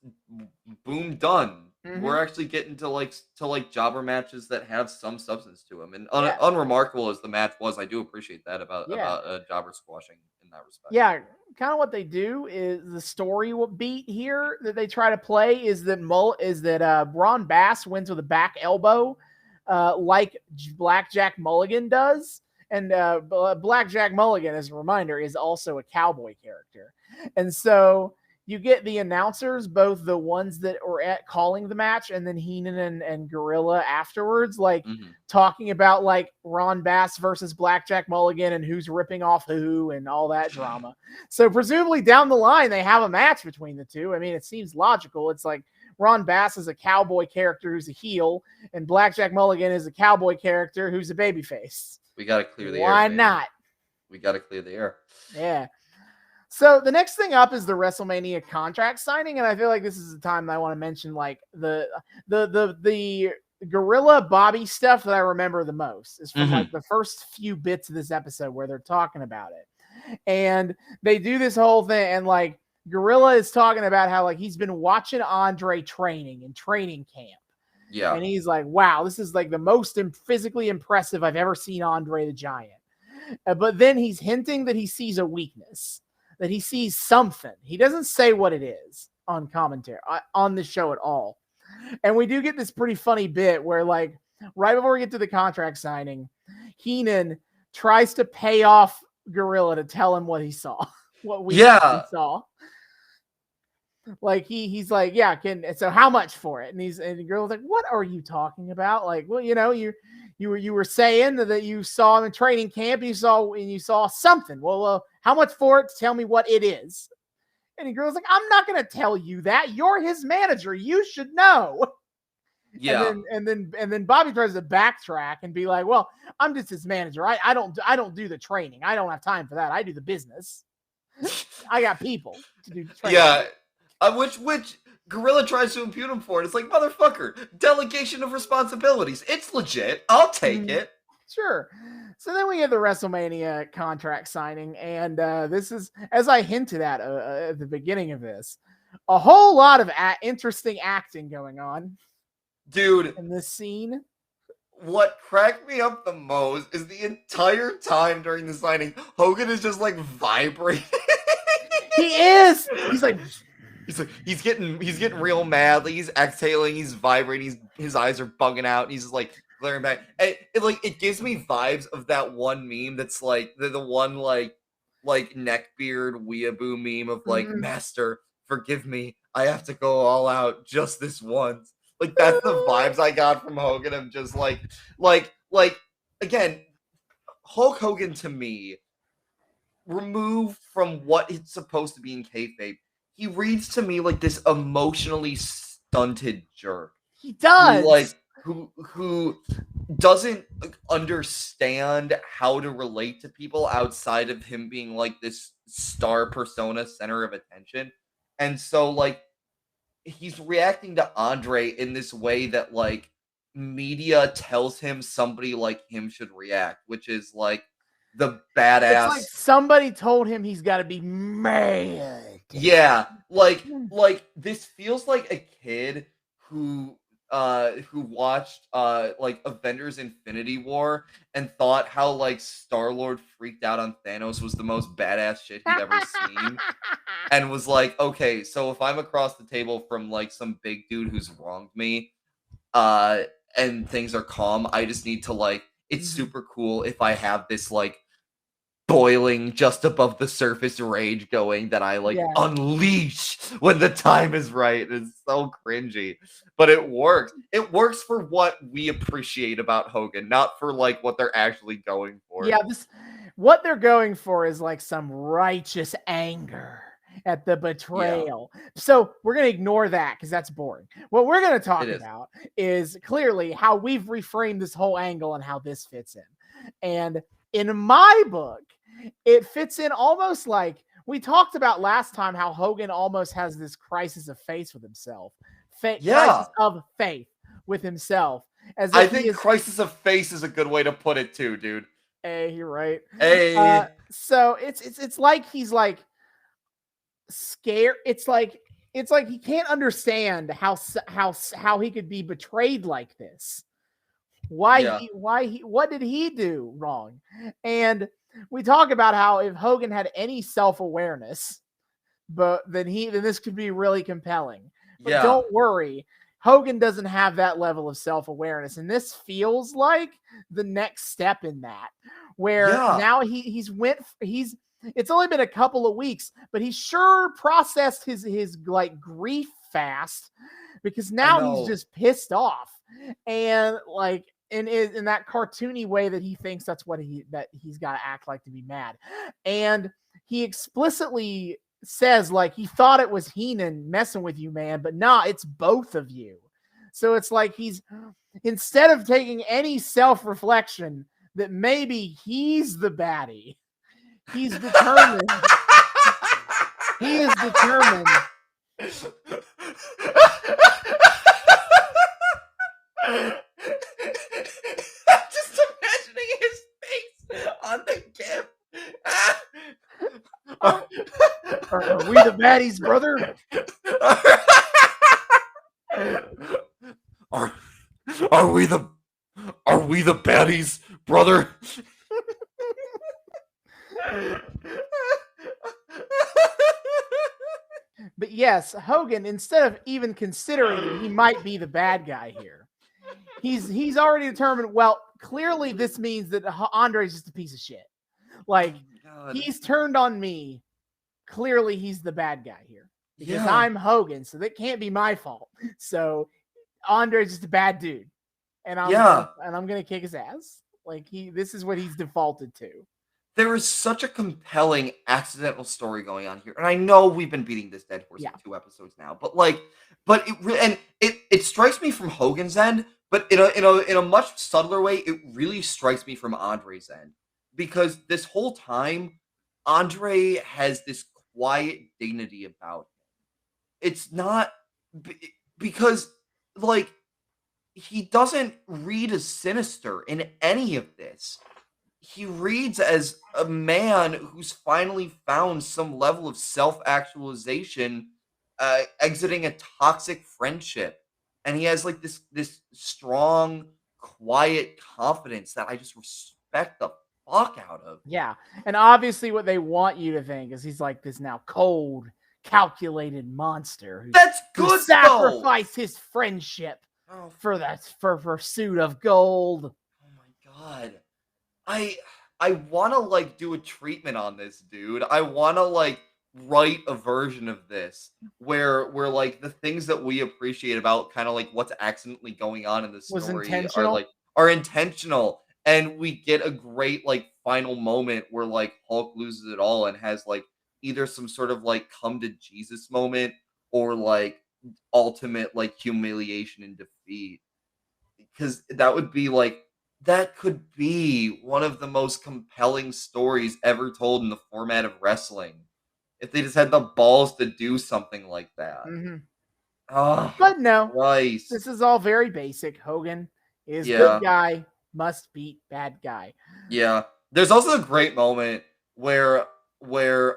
boom done. Mm-hmm. We're actually getting to jobber matches that have some substance to them. And unremarkable as the match was, I do appreciate that about jobber squashing in that respect. Yeah, kind of what they do is the story beat here that they try to play is that Ron Bass wins with a back elbow, like Blackjack Mulligan does. And Blackjack Mulligan, as a reminder, is also a cowboy character. And so you get the announcers, both the ones that are calling the match and then Heenan and Gorilla afterwards, talking about like Ron Bass versus Blackjack Mulligan and who's ripping off who and all that drama. So presumably down the line, they have a match between the two. I mean, it seems logical. It's like Ron Bass is a cowboy character who's a heel, and Blackjack Mulligan is a cowboy character who's a babyface. We got to clear the air. Why not? We got to clear the air. Yeah. So the next thing up is the WrestleMania contract signing, and I feel like this is the time that I want to mention like the Gorilla Bobby stuff that I remember the most is from like the first few bits of this episode where they're talking about it. And they do this whole thing, and like Gorilla is talking about how like he's been watching Andre training in training camp. Yeah. And he's like, wow, this is like the most physically impressive I've ever seen Andre the Giant. But then he's hinting that he sees a weakness, that he sees something. He doesn't say what it is on commentary, on the show at all. And we do get this pretty funny bit where like right before we get to the contract signing, Heenan tries to pay off Gorilla to tell him what he saw, what he saw. Like he's like, yeah, so how much for it? And the girl's like, what are you talking about? Like, well, you were saying that you saw him in training camp, you saw something. Well, how much for it? Tell me what it is. And the girl's like, I'm not gonna tell you that. You're his manager. You should know. Yeah. And then Bobby tries to backtrack and be like, well, I'm just his manager. I don't do the training. I don't have time for that. I do the business. I got people to do training. Yeah. Which Gorilla tries to impute him for it. It's like, motherfucker, delegation of responsibilities. It's legit. I'll take it. Sure. So then we have the WrestleMania contract signing, and this is, as I hinted at the beginning of this, a whole lot of interesting acting going on. Dude. In this scene. What cracked me up the most is the entire time during the signing, Hogan is just like vibrating. He is. He's getting real mad. Like, he's exhaling, he's vibrating, his eyes are bugging out, and he's just like glaring back. And it gives me vibes of that one meme that's like the one like neckbeard weeaboo meme of like, Master, forgive me, I have to go all out just this once. Like, that's the vibes I got from Hogan. I'm just like again, Hulk Hogan to me, removed from what it's supposed to be in kayfabe, he reads to me like this emotionally stunted jerk. He does. Who doesn't understand how to relate to people outside of him being like this star persona, center of attention. And so like he's reacting to Andre in this way that like media tells him somebody like him should react, which is like the badass. It's like somebody told him he's got to be mad. Yeah, like this feels like a kid who watched like Avengers Infinity War and thought how like Star-Lord freaked out on Thanos was the most badass shit he'd ever seen, and was like, okay, so if I'm across the table from like some big dude who's wronged me, and things are calm, I just need to like, it's super cool if I have this like boiling just above the surface rage going that I like Yeah. unleash when the time is right. It's so cringy, but it works. It works for what we appreciate about Hogan, not for like what they're actually going for. Yeah, what they're going for is like some righteous anger at the betrayal. So we're going to ignore that because that's boring. What we're going to talk about is clearly how we've reframed this whole angle and how this fits in. And in my book, it fits in almost like we talked about last time, how Hogan almost has this crisis of faith with himself. Crisis of faith with himself. I think crisis of faith is a good way to put it too, dude. Hey, you're right. Hey. So it's like he's like scared. It's like he can't understand how he could be betrayed like this. What did he do wrong? And we talk about how if Hogan had any self-awareness, then this could be really compelling. But don't worry, Hogan doesn't have that level of self-awareness, and this feels like the next step in that, where now it's only been a couple of weeks, but he sure processed his like grief fast, because now he's just pissed off, and like in that cartoony way that he thinks that's what he's got to act like to be mad. And he explicitly says like he thought it was Heenan messing with you, man, but nah, it's both of you. So it's like instead of taking any self-reflection that maybe he's the baddie, he's determined. He is determined. Just imagining his face on the gift. Are we the baddies, brother? Are we the baddies, brother? But yes, Hogan, instead of even considering that he might be the bad guy here, he's already determined, well, clearly this means that Andre's just a piece of shit. Like, he's turned on me. Clearly he's the bad guy here. Because I'm Hogan, so that can't be my fault. So Andre's just a bad dude. And I'm gonna kick his ass. Like this is what he's defaulted to. There is such a compelling accidental story going on here, and I know we've been beating this dead horse for 2 episodes now, but it strikes me from Hogan's end, but in a much subtler way, it really strikes me from Andre's end, because this whole time, Andre has this quiet dignity about him. It's not because like he doesn't read as sinister in any of this. He reads as a man who's finally found some level of self-actualization, exiting a toxic friendship. And he has like this strong, quiet confidence that I just respect the fuck out of. Yeah. And obviously what they want you to think is he's like this now cold, calculated monster who sacrificed his friendship for pursuit of gold. Oh my god. I want to like do a treatment on this, dude. I want to like write a version of this where like the things that we appreciate about kind of like what's accidentally going on in the story are intentional, and we get a great like final moment where like Hulk loses it all and has like either some sort of like come to Jesus moment or like ultimate like humiliation and defeat, because that would be like that could be one of the most compelling stories ever told in the format of wrestling if they just had the balls to do something like that. Mm-hmm. Oh, but no, Christ. This is all very basic. Hogan is good guy, must beat bad guy. Yeah. There's also a great moment where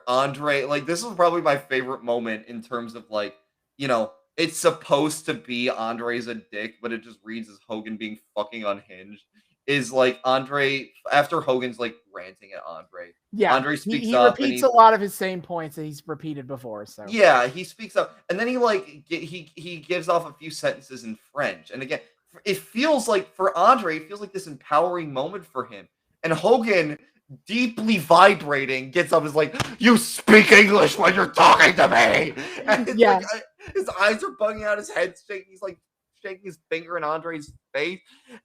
Andre, like this is probably my favorite moment in terms of like, you know, it's supposed to be Andre's a dick, but it just reads as Hogan being fucking unhinged. Is like Andre after Hogan's like ranting at Andre. Yeah, Andre speaks he up. He repeats a lot of his same points that he's repeated before. So yeah, he speaks up, and then he like he gives off a few sentences in French. And again, it feels like for Andre, it feels like this empowering moment for him. And Hogan deeply vibrating, gets up and is like, "You speak English when you're talking to me." And it's Yeah. like his eyes are bugging out, his head's shaking. He's like shaking his finger in Andre's face,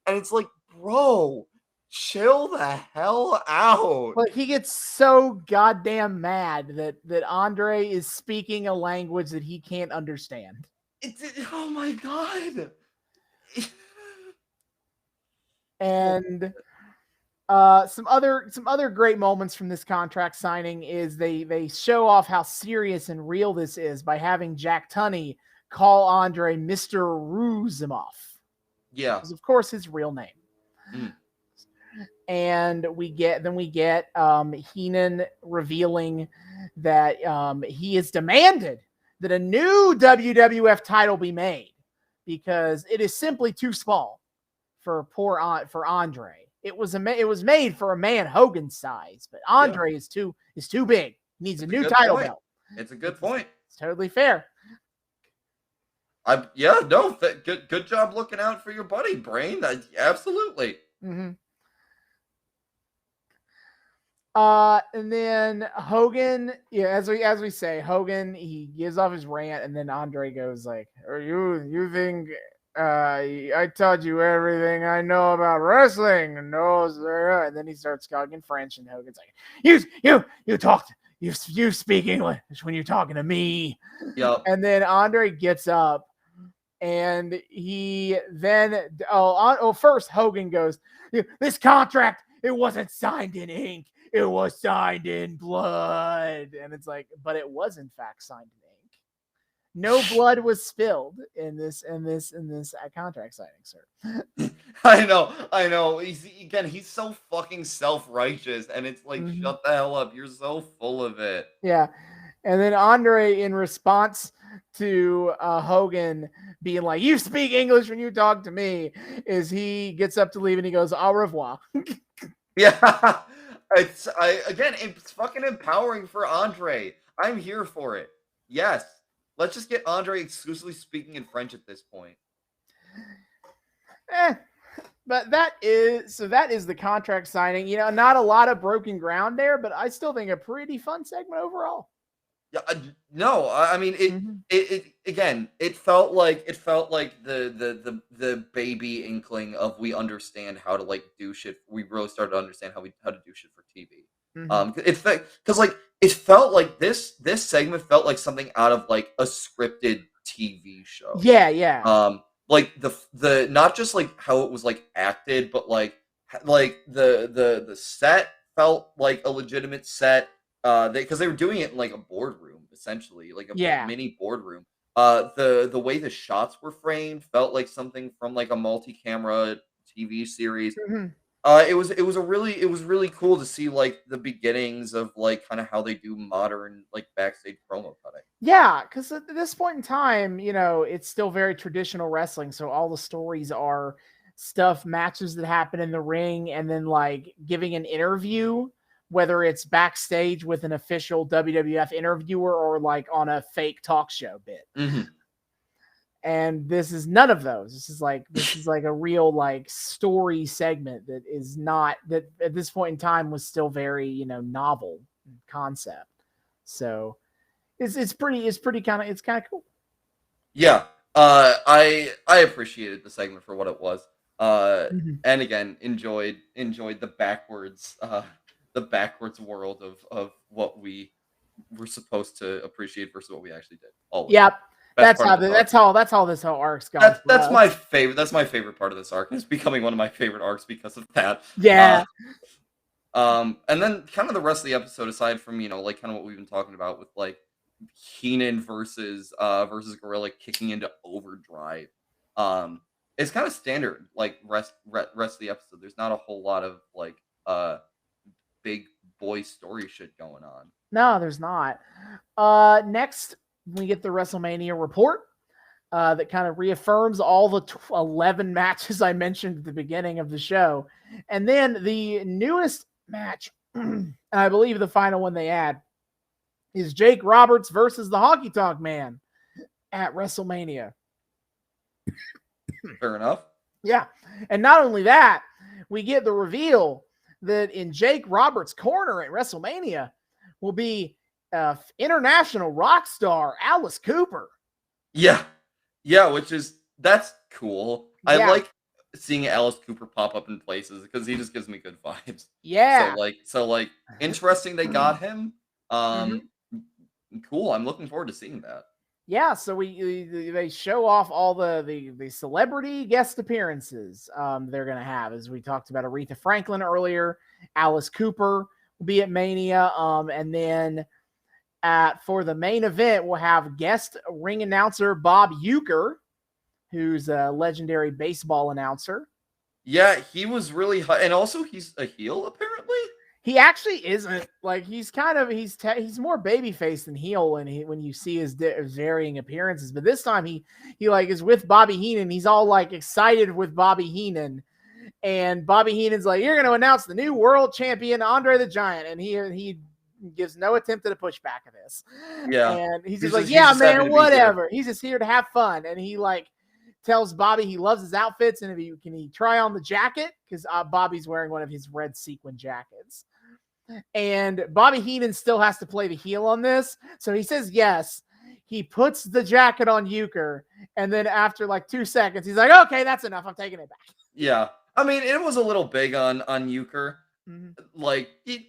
and it's like, bro, chill the hell out. Like, he gets so goddamn mad that Andre is speaking a language that he can't understand. Oh my god. And some other great moments from this contract signing is they show off how serious and real this is by having Jack Tunney call Andre Mr. Ruzimov. Yeah. Because of course his real name. Mm. And we get Heenan revealing that he has demanded that a new WWF title be made because it is simply too small for Andre. It was made for a man Hogan's size, but Andre is too big. He needs a new title belt. It's a good point. It's totally fair. Good job looking out for your buddy, Brain. Absolutely. Mm-hmm. And then Hogan, as we say, Hogan, he gives off his rant, and then Andre goes like, "Are you think I taught you everything I know about wrestling?" No, sir. And then he starts talking French, and Hogan's like, you speak English when you're talking to me." Yep. And then Andre gets up, and he then first Hogan goes, "This contract, it wasn't signed in ink. It was signed in blood." And it's like, but it was in fact signed in ink. No blood was spilled in this contract signing, sir. I know. He's so fucking self-righteous, and it's like, shut the hell up. You're so full of it. Yeah. And then Andre, in response to Hogan being like, "You speak English when you talk to me," is he gets up to leave and he goes, "Au revoir." Yeah. It's fucking empowering for Andre. I'm here for it. Yes. Let's just get Andre exclusively speaking in French at this point. But that is the contract signing. Not a lot of broken ground there, but I still think a pretty fun segment overall. Yeah, no, I mean it felt like the baby inkling of we understand how to like do shit. We really started to understand how to do shit for TV. It felt like this segment felt like something out of like a scripted TV show. Yeah. Like the not just like how it was like acted, but like the set felt like a legitimate set. Because they were doing it in like a boardroom, essentially, like a mini boardroom. The way the shots were framed felt like something from like a multi-camera TV series. It was really cool to see like the beginnings of like kind of how they do modern like backstage promo cutting. Yeah, because at this point in time, it's still very traditional wrestling. So all the stories are matches that happen in the ring, and then like giving an interview, whether it's backstage with an official WWF interviewer or like on a fake talk show bit. And this is none of those. This is like a real like story segment that is not, that at this point in time was still very, novel concept. So it's kind of cool. Yeah. I appreciated the segment for what it was. And again, enjoyed the backwards world of what we were supposed to appreciate versus what we actually did. Always. Yep. That's how this whole arc's gone. That's my favorite. That's my favorite part of this arc. It's becoming one of my favorite arcs because of that. Yeah. And then kind of the rest of the episode, aside from like kind of what we've been talking about with like Heenan versus Gorilla kicking into overdrive. It's kind of standard like rest of the episode. There's not a whole lot of like big boy story shit going on. No, there's not. Next, we get the WrestleMania report that kind of reaffirms all the 11 matches I mentioned at the beginning of the show. And then the newest match, and I believe the final one they add, is Jake Roberts versus the Honky Tonk Man at WrestleMania. Fair enough. Yeah. And not only that, we get the reveal that in Jake Roberts' corner at WrestleMania will be international rock star Alice Cooper. Yeah, that's cool. I like seeing Alice Cooper pop up in places because he just gives me good vibes. Yeah. So like, interesting they got him. Cool. I'm looking forward to seeing that. Yeah, so they show off all the celebrity guest appearances they're gonna have, as we talked about Aretha Franklin earlier. Alice Cooper will be at Mania, and then for the main event we'll have guest ring announcer Bob Uecker, who's a legendary baseball announcer. Yeah, he was really high, and also he's a heel apparently. He actually isn't. Like, he's kind of he's more babyface than heel, and when you see his varying appearances. But this time he like is with Bobby Heenan. He's all like excited with Bobby Heenan, and Bobby Heenan's like, "You're going to announce the new world champion Andre the Giant," and he gives no attempt at a pushback of this. Yeah, and he's just like, "Yeah, man, whatever." He's just here to have fun, and he like tells Bobby he loves his outfits, and if can he try on the jacket, because Bobby's wearing one of his red sequin jackets. And Bobby Heenan still has to play the heel on this, so he says yes. He puts the jacket on Uecker, and then after like 2 seconds, he's like, "Okay, that's enough. I'm taking it back." Yeah, I mean, it was a little big on Uecker. Like, he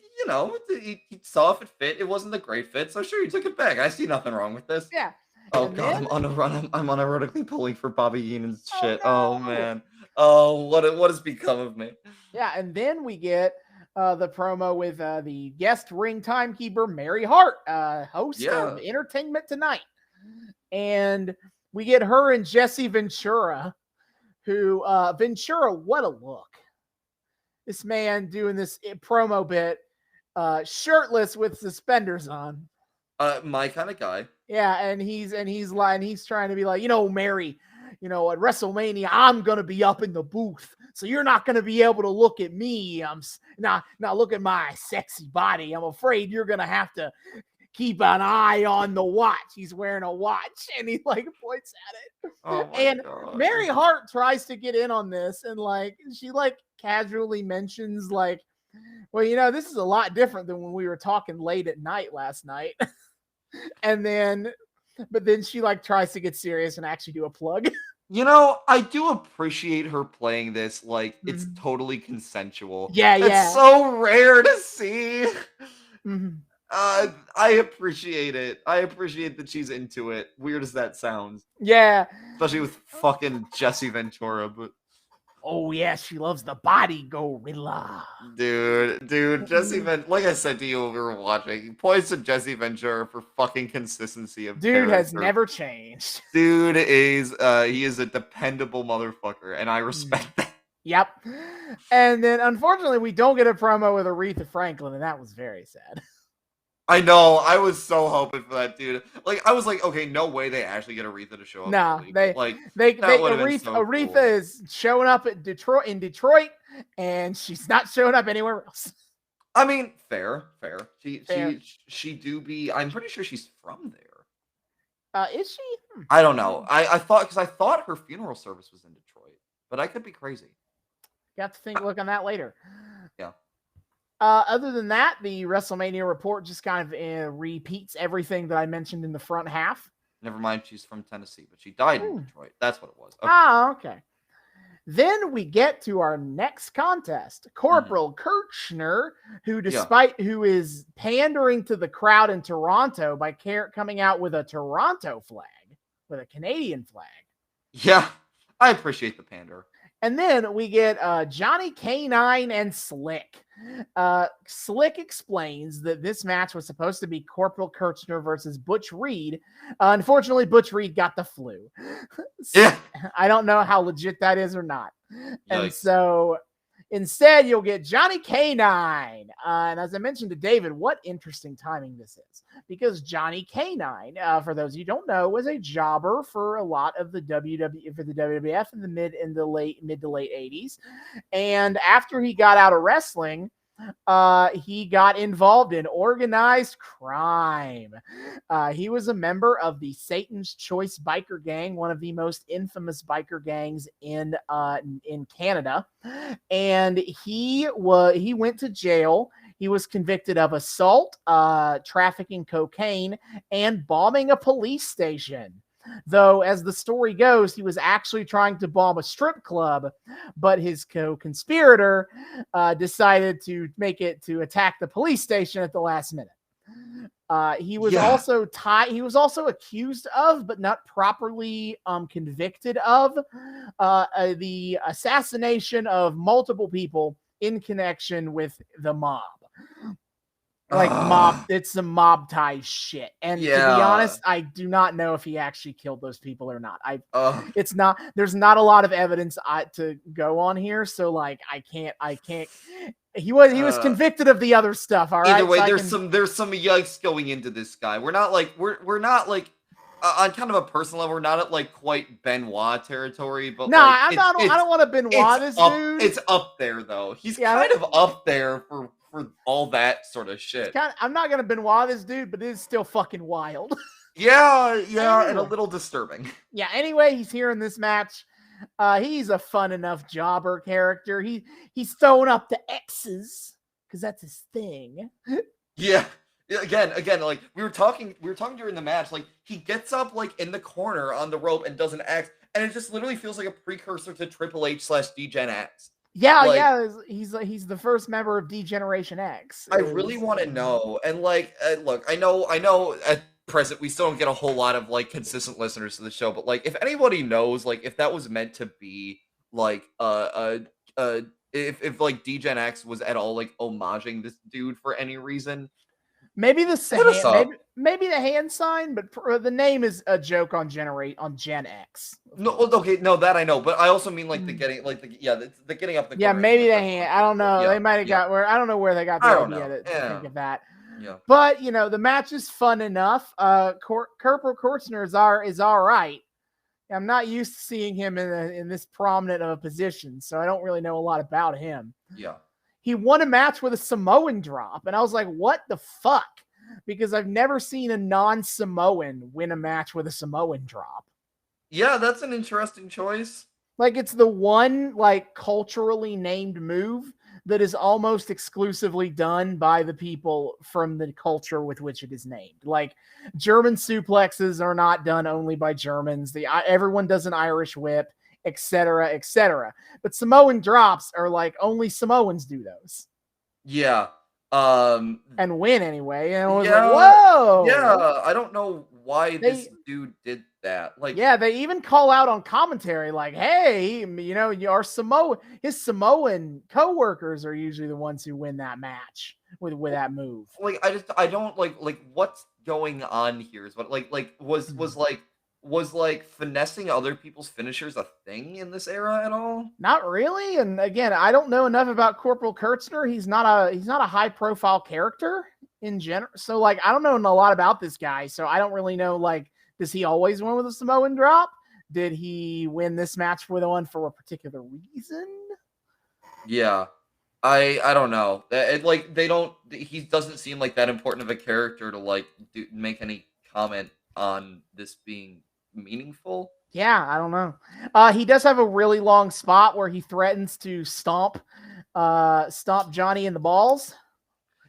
saw if it fit. It wasn't a great fit, so sure, he took it back. I see nothing wrong with this. Yeah. Oh god, I'm on a run. I'm unironically pulling for Bobby Heenan's shit. No. Oh man. Oh, what has become of me? Yeah, and then we get the promo with the guest ring timekeeper Mary Hart, host of Entertainment Tonight, and we get her and Jesse Ventura, who Ventura, what a look! This man doing this promo bit, shirtless with suspenders on. My kind of guy. Yeah, and he's trying to be like, Mary, at WrestleMania, I'm gonna be up in the booth, so you're not gonna be able to look at me. Now look at my sexy body. I'm afraid you're gonna have to keep an eye on the watch. He's wearing a watch, and he like points at it. Oh my and God. Mary Hart tries to get in on this, and like she like casually mentions like, well, this is a lot different than when we were talking late at night last night. But then she like tries to get serious and actually do a plug. I do appreciate her playing this like it's totally consensual. Yeah. It's so rare to see. I appreciate it. I appreciate that she's into it. Weird as that sounds. Yeah. Especially with fucking Jesse Ventura, but oh yeah, she loves the body gorilla. Dude, Jesse like I said to you when we were watching, points to Jesse Ventura for fucking consistency of dude has never changed. Dude is he is a dependable motherfucker, and I respect that. Yep. And then unfortunately we don't get a promo with Aretha Franklin, and that was very sad. I know. I was so hoping for that, dude. Like, I was like, okay, no way they actually get Aretha to show up. No, Aretha cool. Is showing up at Detroit, and she's not showing up anywhere else. I mean, fair. She do be. I'm pretty sure she's from there. Is she? I don't know. I thought her funeral service was in Detroit, but I could be crazy. Got to look on that later. Yeah. Other than that, the WrestleMania report just kind of repeats everything that I mentioned in the front half. Never mind, she's from Tennessee, but she died in Detroit. That's what it was. Okay. Okay. Then we get to our next contest. Corporal Kirchner, who is pandering to the crowd in Toronto by coming out with a Toronto flag, with a Canadian flag. Yeah, I appreciate the pander. And then we get Johnny K9 and Slick. Slick explains that this match was supposed to be Corporal Kirchner versus Butch Reed. Unfortunately, Butch Reed got the flu. Yeah. I don't know how legit that is or not. Yikes. And so instead, you'll get Johnny K9. And as I mentioned to David, what interesting timing this is. Because Johnny K9, for those of you who don't know, was a jobber for a lot of the WWF in the mid to late 80s. And after he got out of wrestling, he got involved in organized crime. He was a member of the Satan's Choice biker gang, one of the most infamous biker gangs in Canada, and he went to jail. He was convicted of assault, trafficking cocaine, and bombing a police station. Though, as the story goes, he was actually trying to bomb a strip club, but his co-conspirator decided to attack the police station at the last minute. He was also accused of, but not properly convicted of, the assassination of multiple people in connection with the mob. It's some mob tie shit. And to be honest, I do not know if he actually killed those people or not. There's not a lot of evidence to go on here. So like, I can't, he was convicted of the other stuff. All right. Either way, so there's some yikes going into this guy. We're not like, on kind of a personal level, we're not at like quite Benoit territory, but no, I don't want to Benoit this dude. It's up there though. He's kind of up there for all that sort of shit. I'm not gonna Benoit this dude, but it is still fucking wild. Anyway. And a little disturbing. Yeah. Anyway, he's here in this match. He's a fun enough jobber character. He's throwing up the X's because that's his thing. Yeah. Again, like we were talking during the match. Like he gets up like in the corner on the rope and does an X, and it just literally feels like a precursor to Triple H / D-Gen X. Yeah, he's the first member of D-Generation X. I really want to know, and like, look, I know at present we still don't get a whole lot of like consistent listeners to the show, but like, if anybody knows, like, if that was meant to be like, if like D-Gen X was at all like homaging this dude for any reason. Maybe maybe the hand sign, but the name is a joke on Gen X. No, okay, no, that I know, but I also mean like the getting up the yeah, maybe the hand. I don't know. They might have got where I don't know where they got the idea to think of that. Yeah, but the match is fun enough. Corporal Kirchner is all right. I'm not used to seeing him in this prominent of a position, so I don't really know a lot about him. Yeah. He won a match with a Samoan drop, and I was like, what the fuck? Because I've never seen a non-Samoan win a match with a Samoan drop. Yeah, that's an interesting choice. Like, it's the one, like, culturally named move that is almost exclusively done by the people from the culture with which it is named. Like, German suplexes are not done only by Germans. Everyone does an Irish whip, etc., etc. But Samoan drops are like only Samoans do those. Yeah. And win anyway. And I was like, whoa. Yeah, I don't know why this dude did that. Like, yeah, they even call out on commentary, like, hey, his Samoan co-workers are usually the ones who win that match with that move. Like, I don't like what's going on here is what was finessing other people's finishers a thing in this era at all? Not really. And again, I don't know enough about Corporal Kirchner. He's not a high profile character in general. So like, I don't know a lot about this guy. So I don't really know, like, does he always win with a Samoan drop? Did he win this match with one for a particular reason? Yeah. I don't know. He doesn't seem like that important of a character to like make any comment on this being meaningful. Yeah, I don't know. He does have a really long spot where he threatens to stomp Johnny in the balls.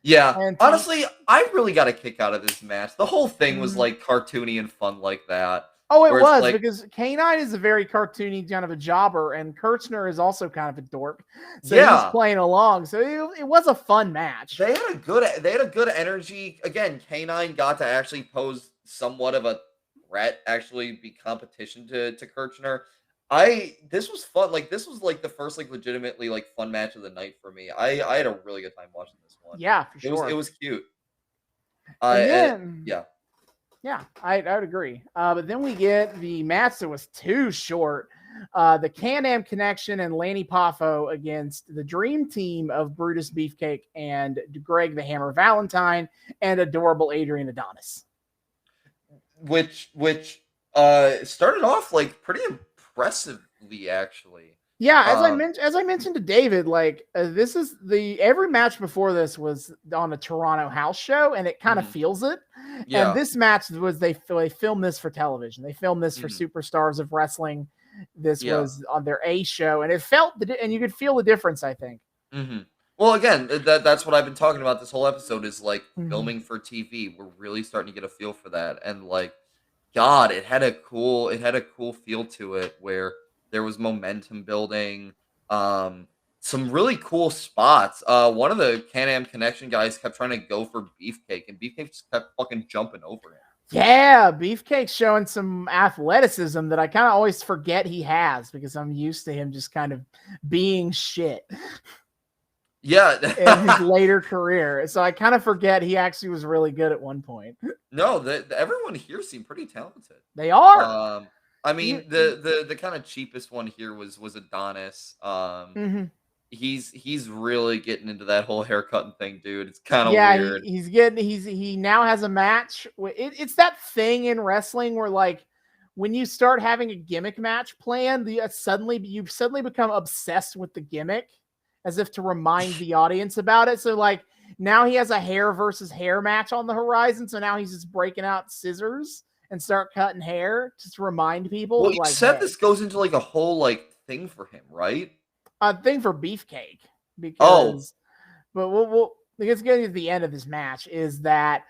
Yeah, and honestly, I really got a kick out of this match. The whole thing was like cartoony and fun like that. Oh, it was, like, because K9 is a very cartoony kind of a jobber, and Kirchner is also kind of a dork. So he's playing along. So it was a fun match. They had a good energy. Again, K9 got to actually pose somewhat of a threat, actually be competition to Kirchner. This was fun. Like, this was like the first like legitimately like fun match of the night for me. I had a really good time watching this one. Yeah, for sure. It was cute. Yeah, I would agree. But then we get the match that was too short. The Can-Am Connection and Lanny Poffo against the Dream Team of Brutus Beefcake and Greg the Hammer Valentine and adorable Adrian Adonis. Which started off like pretty impressively, actually. Yeah, as I mentioned to David, like this is every match before this was on a Toronto house show, and it kind of feels it. Yeah. And this match was they filmed this for television. They filmed this for Superstars of Wrestling. This was on their A show, and it felt and you could feel the difference, I think. Well, again, that's what I've been talking about this whole episode is like filming for TV. We're really starting to get a feel for that, and like, God, it had a cool feel to it where there was momentum building. Some really cool spots. One of the Can-Am Connection guys kept trying to go for Beefcake, and Beefcake just kept fucking jumping over him. Yeah, Beefcake's showing some athleticism that I kind of always forget he has because I'm used to him just kind of being shit. Yeah. In his later career. So I kind of forget he actually was really good at one point. No, everyone here seemed pretty talented. They are. I mean, the kind of cheapest one here was Adonis. He's really getting into that whole haircutting thing, dude. It's kind of weird. He now has a match. It's that thing in wrestling where like when you start having a gimmick match planned, you suddenly become obsessed with the gimmick as if to remind the audience about it. So like now he has a hair versus hair match on the horizon. So now he's just breaking out scissors and start cutting hair just to remind people. Well, you said this goes into like a whole like thing for him, right? A thing for Beefcake because, but we'll let's get to the end of this match is that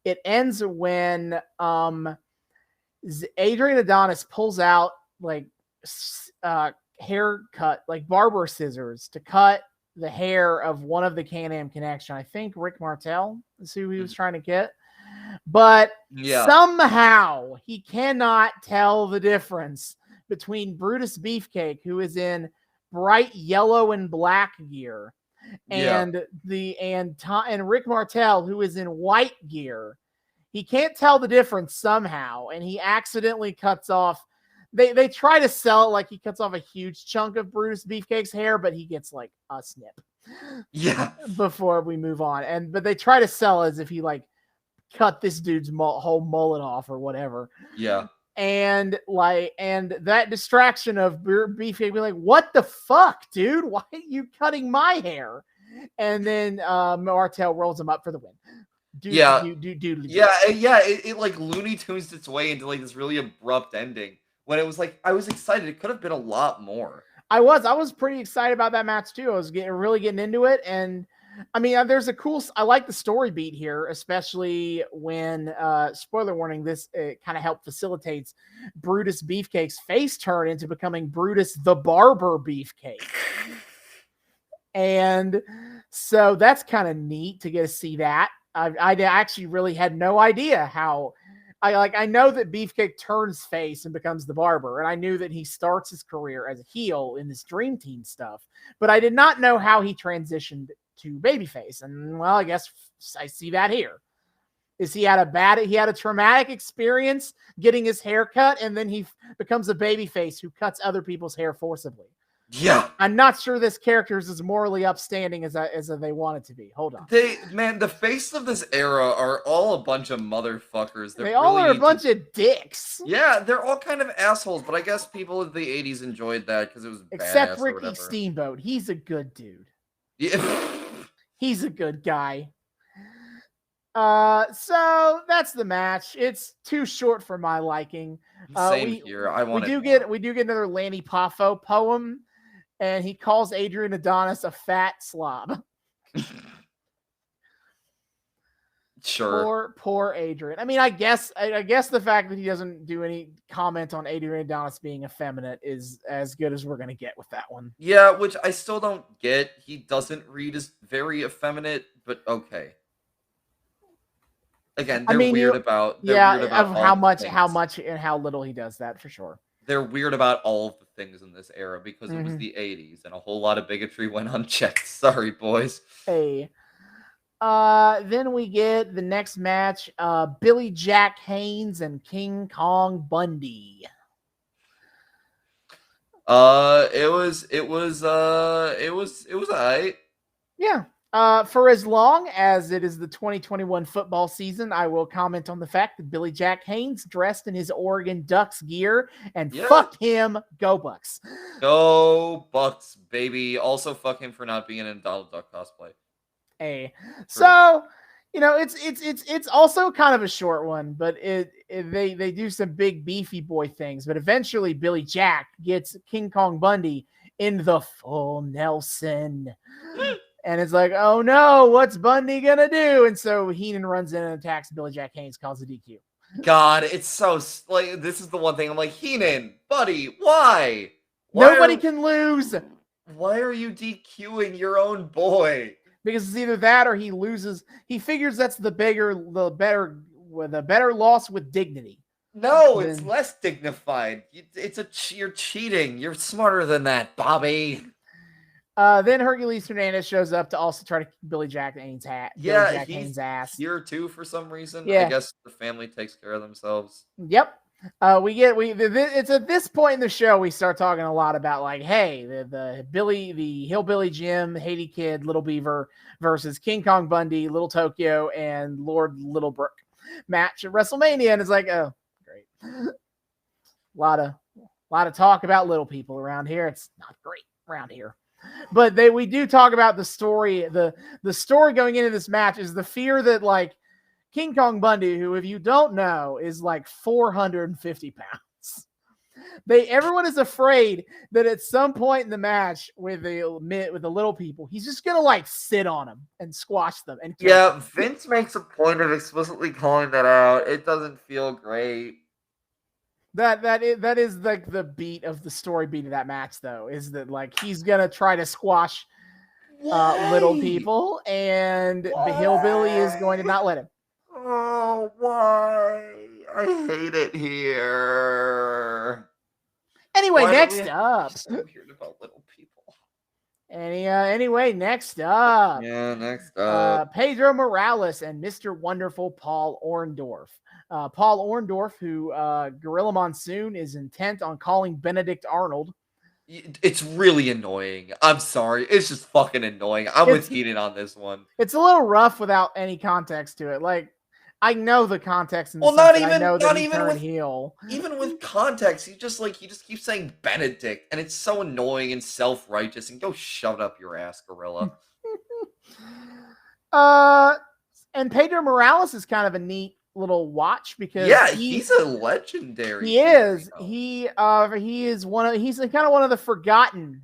it ends when Adrian Adonis pulls out like haircut, like barber scissors to cut the hair of one of the Can-Am Connection. I think Rick Martel is who he was trying to get. But somehow he cannot tell the difference between Brutus Beefcake, who is in bright yellow and black gear, and Rick Martel, who is in white gear. He can't tell the difference somehow, and he accidentally cuts off. They try to sell it like he cuts off a huge chunk of Brutus Beefcake's hair, but he gets like a snip. Yeah. Before we move on, but they try to sell as if he like cut this dude's whole mullet off or whatever. Yeah. And that distraction of Beefcake being like, what the fuck, dude? Why are you cutting my hair? And then Martel rolls him up for the win. It like Looney Tunes its way into like this really abrupt ending when it was like I was excited. It could have been a lot more. I was pretty excited about that match too. I was really getting into it, and I mean, I like the story beat here, especially when, spoiler warning, this kind of helped facilitates Brutus Beefcake's face turn into becoming Brutus the Barber Beefcake. And so that's kind of neat to get to see that. I actually really had no idea how. I know that Beefcake turns face and becomes the Barber, and I knew that he starts his career as a heel in this Dream Team stuff, but I did not know how he transitioned to babyface. And well, I guess I see that here. He had a traumatic experience getting his hair cut, and then he becomes a babyface who cuts other people's hair forcibly. Yeah. I'm not sure this character is as morally upstanding as they want it to be. Hold on. The face of this era are all a bunch of motherfuckers. They all are a bunch of dicks. Yeah, they're all kind of assholes, but I guess people of the 80s enjoyed that because it was except Ricky Steamboat. He's a good dude. Yeah. He's a good guy. So that's the match. It's too short for my liking. Same here. We do get another Lanny Poffo poem, and he calls Adrian Adonis a fat slob. Sure. Poor Adrian. I mean, I guess the fact that he doesn't do any comment on Adrian Adonis being effeminate is as good as we're gonna get with that one. Yeah, which I still don't get. He doesn't read as very effeminate, but okay. Again, they're weird about how much and how little he does that for sure. They're weird about all of the things in this era because it was the 80s and a whole lot of bigotry went unchecked. Sorry, boys. Hey. Then we get the next match, Billy Jack Haynes and King Kong Bundy. It was alright. Yeah. For as long as it is the 2021 football season, I will comment on the fact that Billy Jack Haynes dressed in his Oregon Ducks gear, and fuck him, go Bucks. Go Bucks, baby. Also, fuck him for not being in a Donald Duck cosplay. Hey, so it's also kind of a short one, but they do some big beefy boy things. But eventually, Billy Jack gets King Kong Bundy in the full Nelson. And it's like, oh no, what's Bundy gonna do? And so Heenan runs in and attacks Billy Jack Haynes, calls a DQ. God, it's so like this is the one thing I'm like, Heenan, buddy, why? Nobody can lose. Why are you DQing your own boy? Because it's either that or he loses. He figures that's the better loss with dignity. No, it's less dignified. You're cheating. You're smarter than that, Bobby. Then Hercules Hernandez shows up to also try to kick Billy Jack Haynes' ass. Here too for some reason. Yeah. I guess the family takes care of themselves. Yep. It's at this point in the show we start talking a lot about like, hey, the Hillbilly Jim, Haiti Kid, Little Beaver versus King Kong Bundy, Little Tokyo, and Lord Littlebrook match at WrestleMania, and it's like, oh, great. A lot of talk about little people around here. It's not great around here. But we do talk about the story. The story going into this match is the fear that like King Kong Bundy, who if you don't know is like 450 pounds, everyone is afraid that at some point in the match with the little people, he's just gonna like sit on them and squash them and kill them. Vince makes a point of explicitly calling that out. It doesn't feel great. That is like the beat of the story beat of that match, though, is that like he's gonna try to squash little people, and the Hillbilly is going to not let him. Oh, why? I hate it here. Anyway, next up. So weird about little people. Anyway, next up. Yeah, next up. Pedro Morales and Mr. Wonderful Paul Orndorff. Paul Orndorff, who Gorilla Monsoon is intent on calling Benedict Arnold. It's really annoying. I'm sorry. It's just fucking annoying. I'm with Heenan on this one. It's a little rough without any context to it. Like, I know the context. Even with context, he just keeps saying Benedict, and it's so annoying and self-righteous. And go shove it up your ass, Gorilla. And Pedro Morales is kind of a neat little watch because he's a legendary. He is. He's kind of one of the forgotten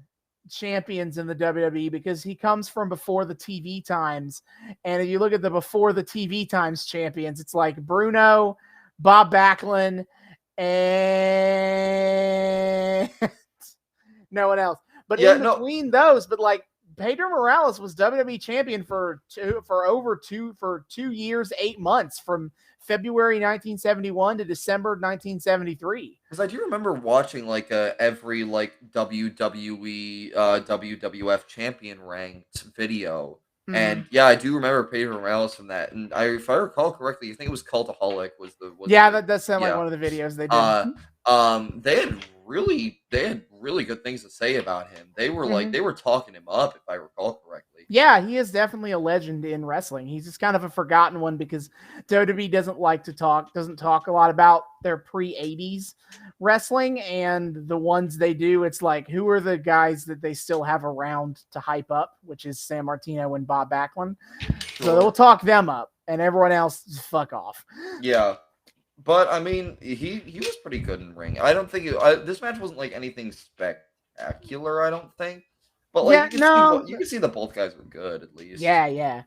champions in the WWE because he comes from before the TV times. And if you look at the before the TV times champions, it's like Bruno, Bob Backlund, and no one else. But between those, like Pedro Morales was WWE champion for 2 years, 8 months from February 1971 to December 1973. Because I do remember watching like every like WWE WWF champion ranked video. Mm-hmm. And I do remember Pedro Morales from that. And if I recall correctly, I think it was Cultaholic that does sound like one of the videos they did. They had really good things to say about him. They were like they were talking him up, if I recall correctly. Yeah, he is definitely a legend in wrestling. He's just kind of a forgotten one because WWE doesn't talk a lot about their pre-80s wrestling, and the ones they do, it's like, who are the guys that they still have around to hype up, which is San Martino and Bob Backlund. Sure. So they'll talk them up, and everyone else just fuck off. Yeah. But I mean, he was pretty good in ring. I don't think this match wasn't like anything spectacular. I don't think, but like you can see that both guys were good at least. Yeah.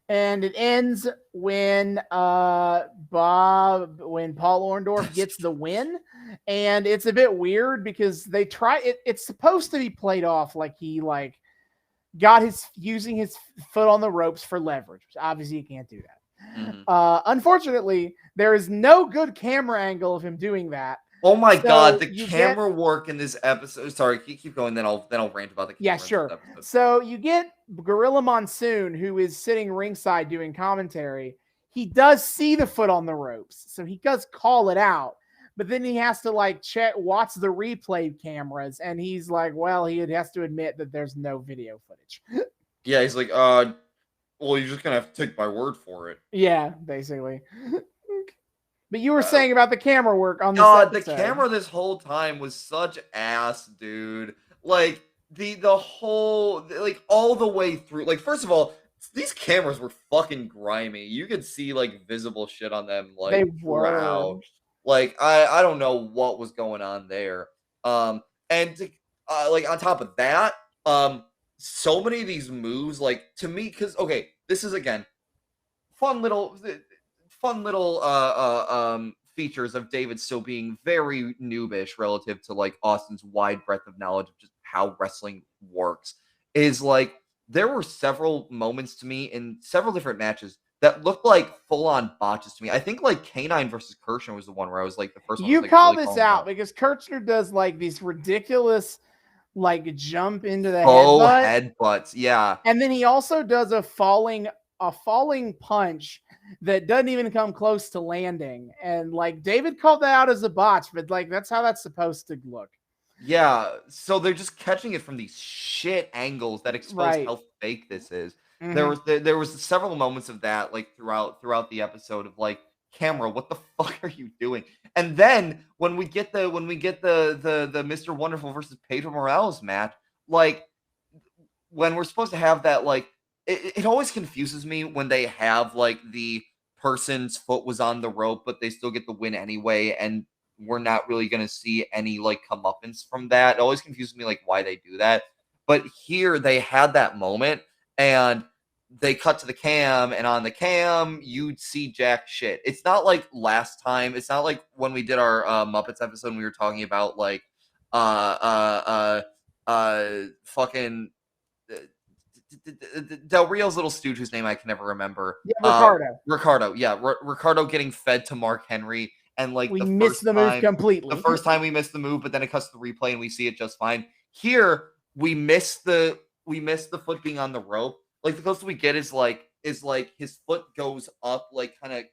And it ends when Paul Orndorff gets the win, and it's a bit weird because they try it. It's supposed to be played off like he got using his foot on the ropes for leverage, which obviously you can't do that. Mm-hmm. Unfortunately, there is no good camera angle of him doing that. Oh my god, the camera work in this episode. Sorry, keep going. Then I'll rant about the camera. Yeah, sure. So you get Gorilla Monsoon, who is sitting ringside doing commentary. He does see the foot on the ropes, so he does call it out. But then he has to watch the replay cameras, and he's like, well, he has to admit that there's no video footage. Yeah, he's like, Well, you're just gonna have to take my word for it. Yeah, basically. But you were saying about the camera work on this God, the episode. camera this whole time was such ass, dude. Like the whole like all the way through. Like first of all, these cameras were fucking grimy. You could see like visible shit on them like They throughout. were. Like I don't know what was going on there. And to, like on top of that, so many of these moves like to me cuz okay, this is again fun little features of David still being very noobish relative to like Austin's wide breadth of knowledge of just how wrestling works is like there were several moments to me in several different matches that looked like full-on botches to me. I think like K9 versus Kirchner was the one where I was like the first one. You was, like, call really this calling out because Kirchner does like these ridiculous like jump into the faux headbutt. headbutts, yeah. And then he also does a falling punch that doesn't even come close to landing. And like David called that out as a botch, but like that's how that's supposed to look. Yeah, so they're just catching it from these shit angles that expose Right. how fake this is. Mhm. There was several moments of that like throughout the episode of like camera, what the fuck are you doing? And then when we get the Mr. Wonderful versus Pedro Morales match, like when we're supposed to have that like it always confuses me when they have like the person's foot was on the rope but they still get the win anyway and we're not really going to see any like comeuppance from that. It always confuses me like why they do that. But here they had that moment and they cut to the cam and on the cam you'd see jack shit. It's not like last time. It's not like when we did our Muppets episode and we were talking about like fucking Del Rio's little stooge, whose name I can never remember. Yeah, Ricardo. Ricardo, yeah, Ricardo getting fed to Mark Henry, and like We the missed first the move time, completely. the first time we missed the move, but then it cuts to the replay and we see it just fine. Here we miss the foot being on the rope. Like the closest we get is like his foot goes up, like kind of.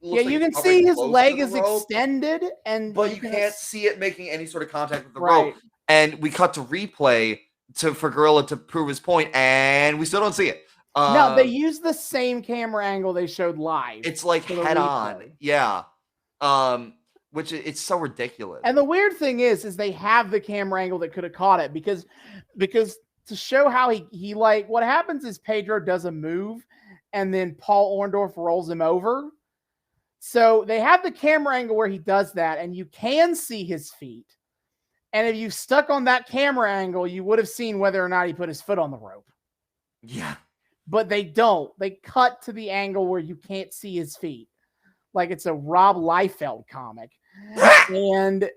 Yeah, Like you can it's hovering see his close to leg the is rope, extended, and but you can't see it making any sort of contact with the right. rope. And we cut to replay for Gorilla to prove his point, and we still don't see it. No, they use the same camera angle they showed live. It's like head on, yeah. Which it's so ridiculous. And the weird thing is they have the camera angle that could have caught it because to show how he like what happens is Pedro does a move, and then Paul Orndorff rolls him over. So they have the camera angle where he does that, and you can see his feet. And if you stuck on that camera angle, you would have seen whether or not he put his foot on the rope. Yeah. But they don't. They cut to the angle where you can't see his feet. Like it's a Rob Liefeld comic. and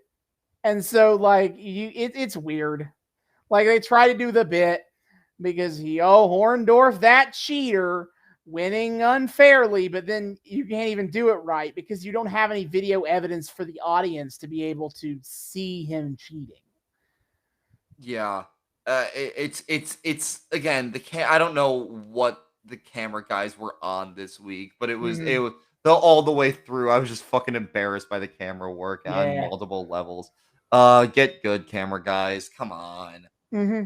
so like it's weird. Like they try to do the bit because Horndorff, that cheater, winning unfairly, but then you can't even do it right because you don't have any video evidence for the audience to be able to see him cheating. Yeah. It's again I don't know what the camera guys were on this week, but it was all the way through. I was just fucking embarrassed by the camera work on multiple levels. Get good, camera guys. Come on. Mm-hmm.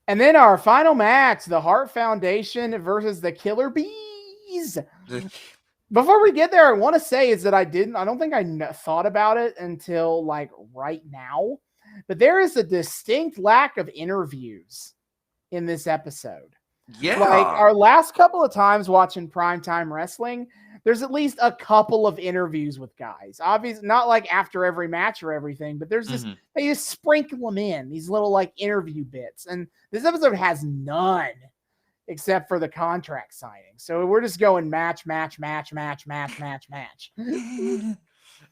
And then our final match, the Hart Foundation versus the Killer Bees. Before we get there, I want to say is that I don't think I thought about it until like right now, but there is a distinct lack of interviews in this episode. Yeah. Like our last couple of times watching primetime wrestling, there's at least a couple of interviews with guys. Obviously, not like after every match or everything, but there's just they just sprinkle them in these little like interview bits. And this episode has none except for the contract signing. So we're just going match.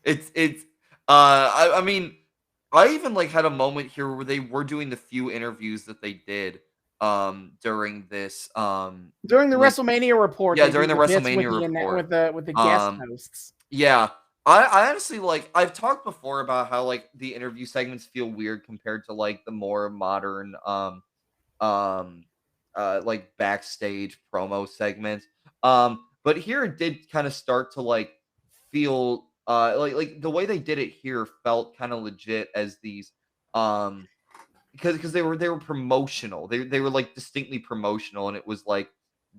It's I mean, I even like had a moment here where they were doing the few interviews that they did during this during the WrestleMania report. Yeah, during the WrestleMania report with the guest hosts. Yeah. I honestly like I've talked before about how like the interview segments feel weird compared to like the more modern like backstage promo segments. But here it did kind of start to like feel like the way they did it here felt kind of legit as these because they were promotional. They were like distinctly promotional, and it was like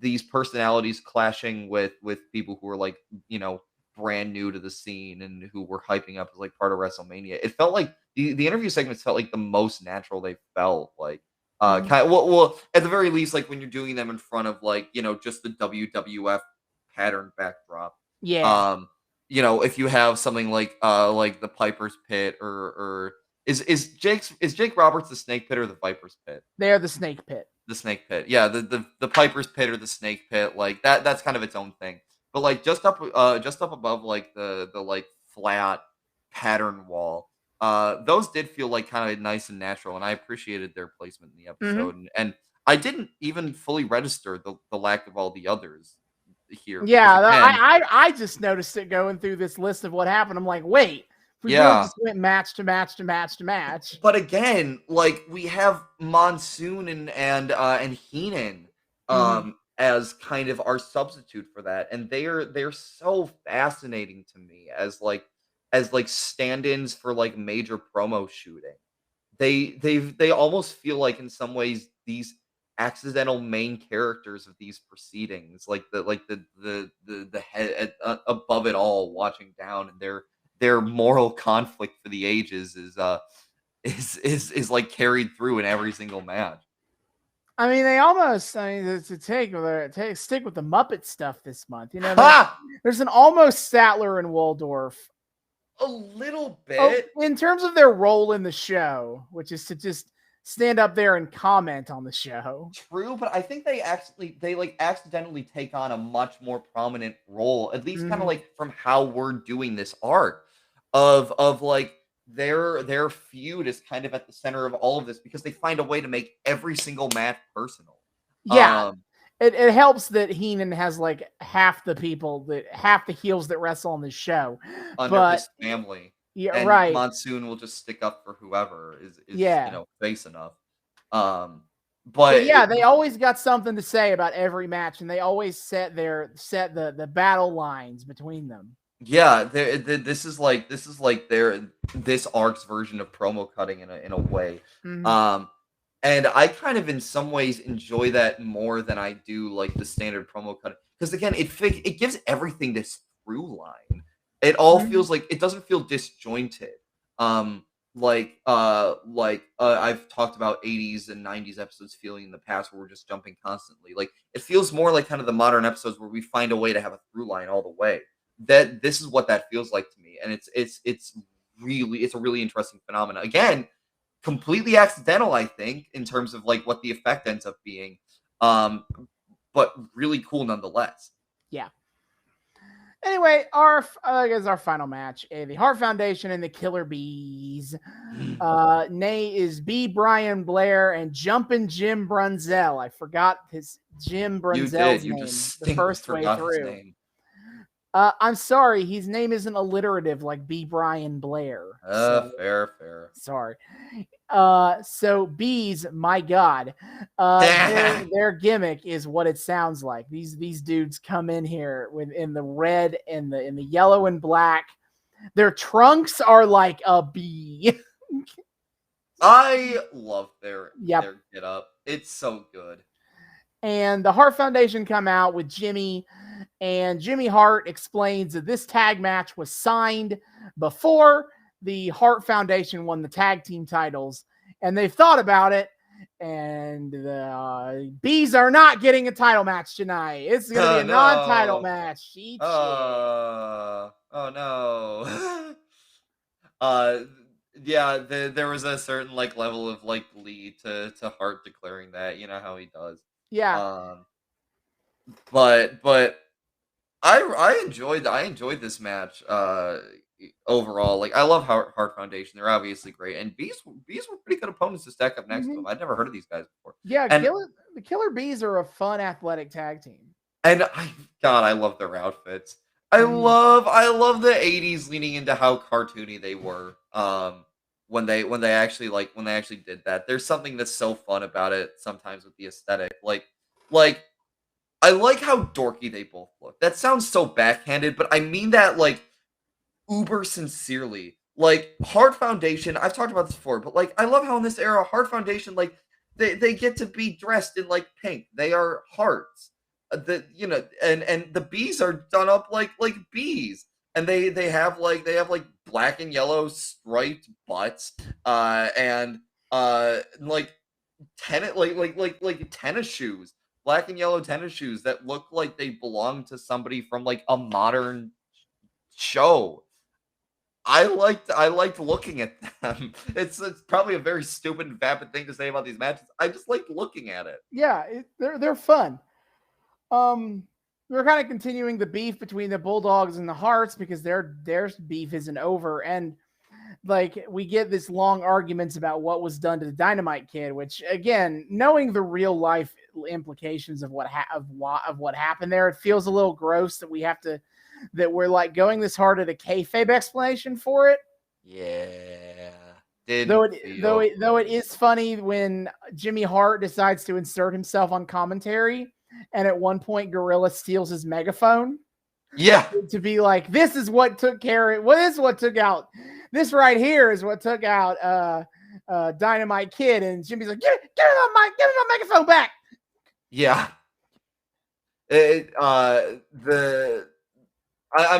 these personalities clashing with people who are like, brand new to the scene and who were hyping up as like part of WrestleMania. It felt like the interview segments felt like the most natural they felt. Like kind of, well, at the very least, like when you're doing them in front of like, just the WWF pattern backdrop. Yeah. If you have something like the Piper's Pit or is Jake Roberts the Snake Pit or the Viper's Pit? They're the Snake Pit. The Snake Pit. Yeah, the Piper's Pit or the Snake Pit, like that's kind of its own thing. But like just up above like the like flat pattern wall, those did feel like kind of nice and natural, and I appreciated their placement in the episode. And I didn't even fully register the lack of all the others here. Yeah, Again, I just noticed it going through this list of what happened. I'm like, wait, we really just went match to match to match to match. But again, like we have Monsoon and Heenan as kind of our substitute for that, and they're so fascinating to me as like stand-ins for like major promo shooting. They almost feel like in some ways these accidental main characters of these proceedings, like the head above it all, watching down, and their moral conflict for the ages is like carried through in every single match. I mean, they almost, stick with the Muppet stuff this month. There's an almost Statler and Waldorf. A little bit. In terms of their role in the show, which is to just stand up there and comment on the show. True, but I think they accidentally take on a much more prominent role, at least kind of like from how we're doing this arc of like their feud is kind of at the center of all of this because they find a way to make every single match personal. Yeah. It helps that Heenan has like half the heels that wrestle on the show under his family. Yeah, and right. Monsoon will just stick up for whoever is face enough. But yeah, they always got something to say about every match, and they always set the battle lines between them. Yeah, this is like this arc's version of promo cutting in a way. And I kind of in some ways enjoy that more than I do like the standard promo cutting, because again, it gives everything this through line. It all feels like it doesn't feel disjointed. I've talked about 80s and 90s episodes feeling in the past where we're just jumping constantly. Like it feels more like kind of the modern episodes where we find a way to have a through line all the way. That this is what that feels like to me, and it's a really interesting phenomenon. Again, completely accidental, I think, in terms of like what the effect ends up being, but really cool nonetheless. Yeah. Anyway, our final match, the Hart Foundation and the Killer Bees. Nay is B. Brian Blair and Jumpin' Jim Brunzell. I forgot his Jim Brunzell's name the first way through. I'm sorry, his name isn't alliterative like B. Brian Blair. Fair. Sorry. So bees, my God, their gimmick is what it sounds like. These dudes come in here in the red and in the yellow and black. Their trunks are like a bee. I love their get up. It's so good. And the Hart Foundation come out with Jimmy, and Jimmy Hart explains that this tag match was signed before the Hart Foundation won the tag team titles, and they've thought about it, and the Bees are not getting a title match tonight. It's going to be a non-title match. Oh no. Yeah, there was a certain like level of like glee to Hart declaring that. You know how he does. Yeah. But I enjoyed this match overall. Like I love Hart Foundation. They're obviously great, and Bees were pretty good opponents to stack up next to them. I'd never heard of these guys before. Yeah, the Killer Bees are a fun athletic tag team. And I love their outfits. I love the 80s leaning into how cartoony they were. When they actually did that. There's something that's so fun about it sometimes with the aesthetic. Like I like how dorky they both look. That sounds so backhanded, but I mean that like uber sincerely. Like Hart Foundation, I've talked about this before, but like I love how in this era Hart Foundation, like they get to be dressed in like pink. They are hearts. and the bees are done up like bees, and they have like black and yellow striped butts, and like tennis shoes, black and yellow tennis shoes that look like they belong to somebody from like a modern show. I liked looking at them. It's probably a very stupid and vapid thing to say about these matches. I just like looking at it. Yeah, they're fun. We're kind of continuing the beef between the Bulldogs and the Hearts because their beef isn't over, and like we get this long arguments about what was done to the Dynamite Kid, which again, knowing the real life implications of what happened there, it feels a little gross that we're like going this hard at a kayfabe explanation for it. Yeah. Though it is funny when Jimmy Hart decides to insert himself on commentary, and at one point Gorilla steals his megaphone. Yeah. To be like, this is what took out. This right here is what took out Dynamite Kid, and Jimmy's like, give me my megaphone back. Yeah. I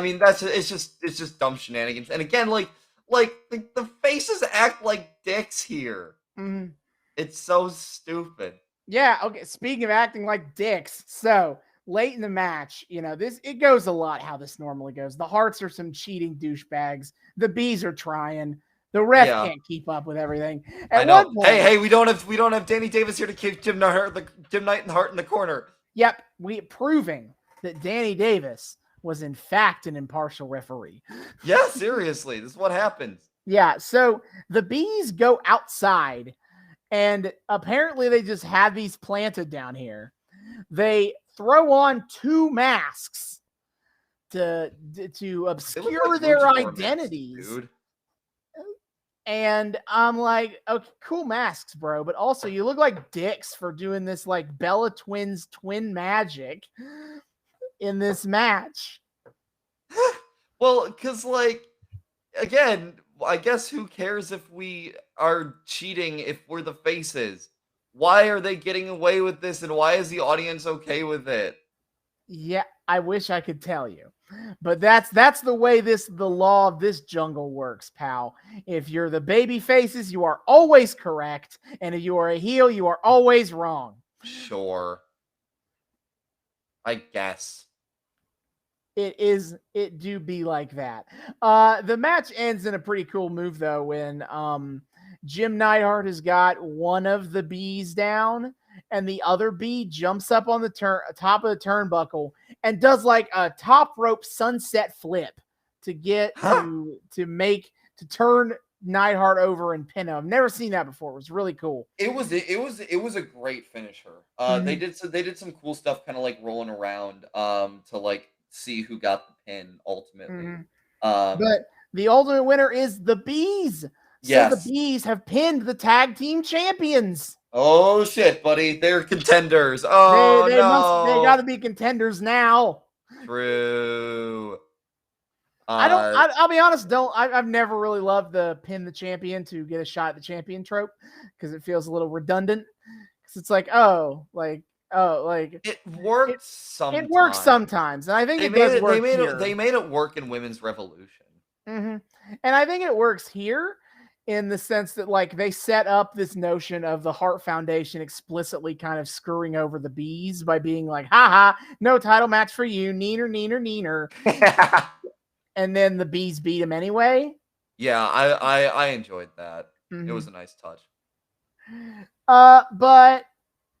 mean it's just dumb shenanigans. And again, like the faces act like dicks here. Mm-hmm. It's so stupid. Yeah, okay. Speaking of acting like dicks, so late in the match, it goes a lot how this normally goes. The Hearts are some cheating douchebags. The Bees are trying. The ref can't keep up with everything. I know. One point, hey, we don't have Danny Davis here to keep Jim Knight and Hart in the corner. Yep, proving that Danny Davis was in fact an impartial referee. Yeah, seriously, this is what happens. Yeah, so the Bees go outside, and apparently they just have these planted down here. They throw on 2 masks to obscure their identities. Masks, dude. And I'm like, okay, cool masks, bro. But also you look like dicks for doing this like Bella Twins twin magic in this match. Well, because like, again, I guess who cares if we are cheating if we're the faces? Why are they getting away with this, and why is the audience okay with it? Yeah, I wish I could tell you. But that's the way the law of this jungle works, pal. If you're the baby faces, you are always correct, and if you are a heel, you are always wrong. Sure. I guess. It do be like that. The match ends in a pretty cool move though, when Jim Neidhart has got one of the bees down, and the other bee jumps up on the top of the turnbuckle and does like a top rope sunset flip to get to turn Neidhart over and pin him. I've never seen that before. It was really cool. It was a great finisher. They did some cool stuff, kind of like rolling around to like see who got the pin ultimately. But the ultimate winner is the Bees. So the Bees have pinned the tag team champions. Oh shit, buddy! They're contenders. Oh they got to be contenders now. True. I'll be honest. I've never really loved the pin the champion to get a shot at the champion trope because it feels a little redundant. Because it's like, it works sometimes. It works sometimes, and I think it does work here. They made it work in Women's Revolution. Mm-hmm. And I think it works here in the sense that like they set up this notion of the Hart Foundation explicitly kind of screwing over the Bees by being like, haha, no title match for you, neener. And then the Bees beat him anyway. Yeah, I enjoyed that. Mm-hmm. It was a nice touch. But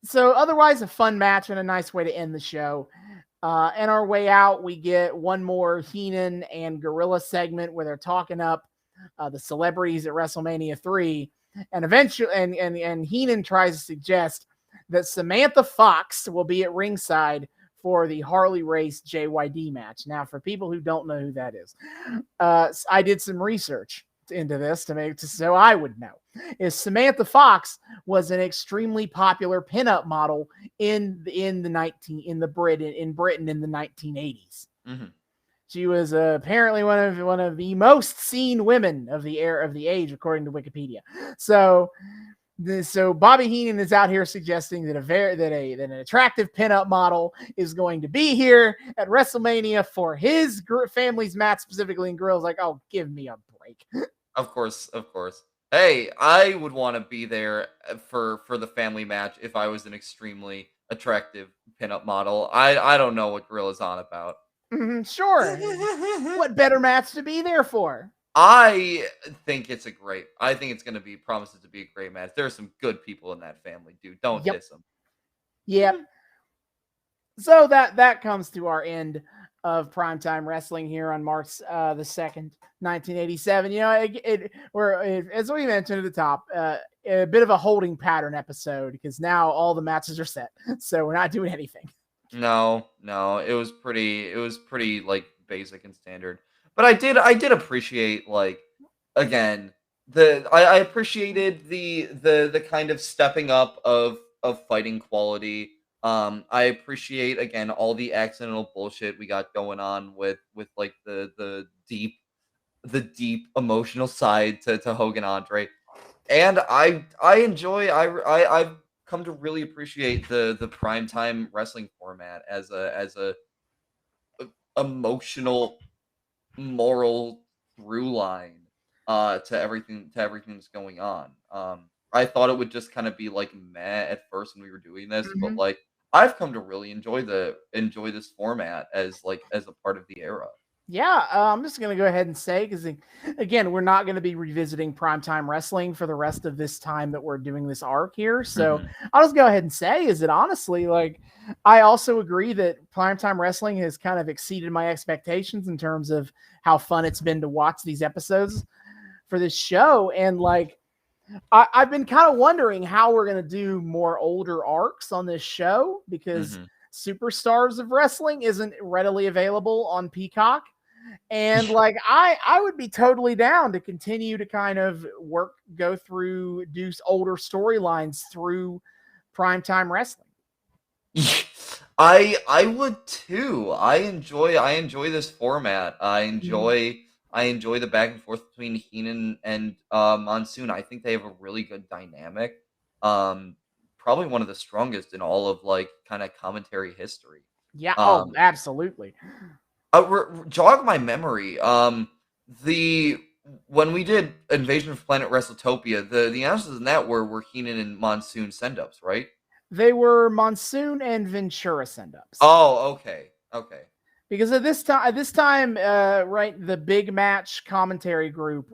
so otherwise a fun match and a nice way to end the show. And our way out, we get one more Heenan and Gorilla segment where they're talking up the celebrities at WrestleMania III, and eventually, and Heenan tries to suggest that Samantha Fox will be at ringside for the Harley Race JYD match. Now, for people who don't know who that is, I did some research into this so I would know. Is Samantha Fox was an extremely popular pinup model in Britain in the 1980s. Mm-hmm. She was apparently one of the most seen women of the age, according to Wikipedia. So So Bobby Heenan is out here suggesting that an attractive pinup model is going to be here at WrestleMania for his family's match specifically, and Gorill's like, "Oh, give me a break." Of course. Hey, I would want to be there for the family match if I was an extremely attractive pinup model. I don't know what Gorilla's on about. Sure. What better match to be there for? I think it's going to be promises to be a great match. There are some good people in that family, dude. Don't diss them. Yep. So that comes to our end of primetime wrestling here on March the 2nd, 1987. You know, as we mentioned at the top, a bit of a holding pattern episode because now all the matches are set, so we're not doing anything. No, it was pretty like basic and standard. But I did appreciate, like, again, I appreciated the kind of stepping up of fighting quality. I appreciate, again, all the accidental bullshit we got going on with like the deep emotional side to Hogan Andre. And I've come to really appreciate the primetime wrestling format as a emotional, moral through line to everything that's going on. I thought it would just kind of be like meh at first when we were doing this, but like I've come to really enjoy this format as a part of the era. Yeah, I'm just going to go ahead and say, because again, we're not going to be revisiting primetime wrestling for the rest of this time that we're doing this arc here. So I'll just go ahead and say is that honestly, like, I also agree that primetime wrestling has kind of exceeded my expectations in terms of how fun it's been to watch these episodes for this show. And like, I've been kind of wondering how we're going to do more older arcs on this show because Superstars of Wrestling isn't readily available on Peacock. And like, I would be totally down to continue to kind of go through, do older storylines through primetime wrestling. I would too. I enjoy this format. I enjoy the back and forth between Heenan and Monsoon. I think they have a really good dynamic. Probably one of the strongest in all of like kind of commentary history. Yeah. Absolutely. Jog my memory. When we did Invasion of Planet WrestleTopia, the announcers in that were Heenan and Monsoon send-ups, right? They were Monsoon and Ventura send-ups. Oh, okay. Because at this time, right, the big match commentary group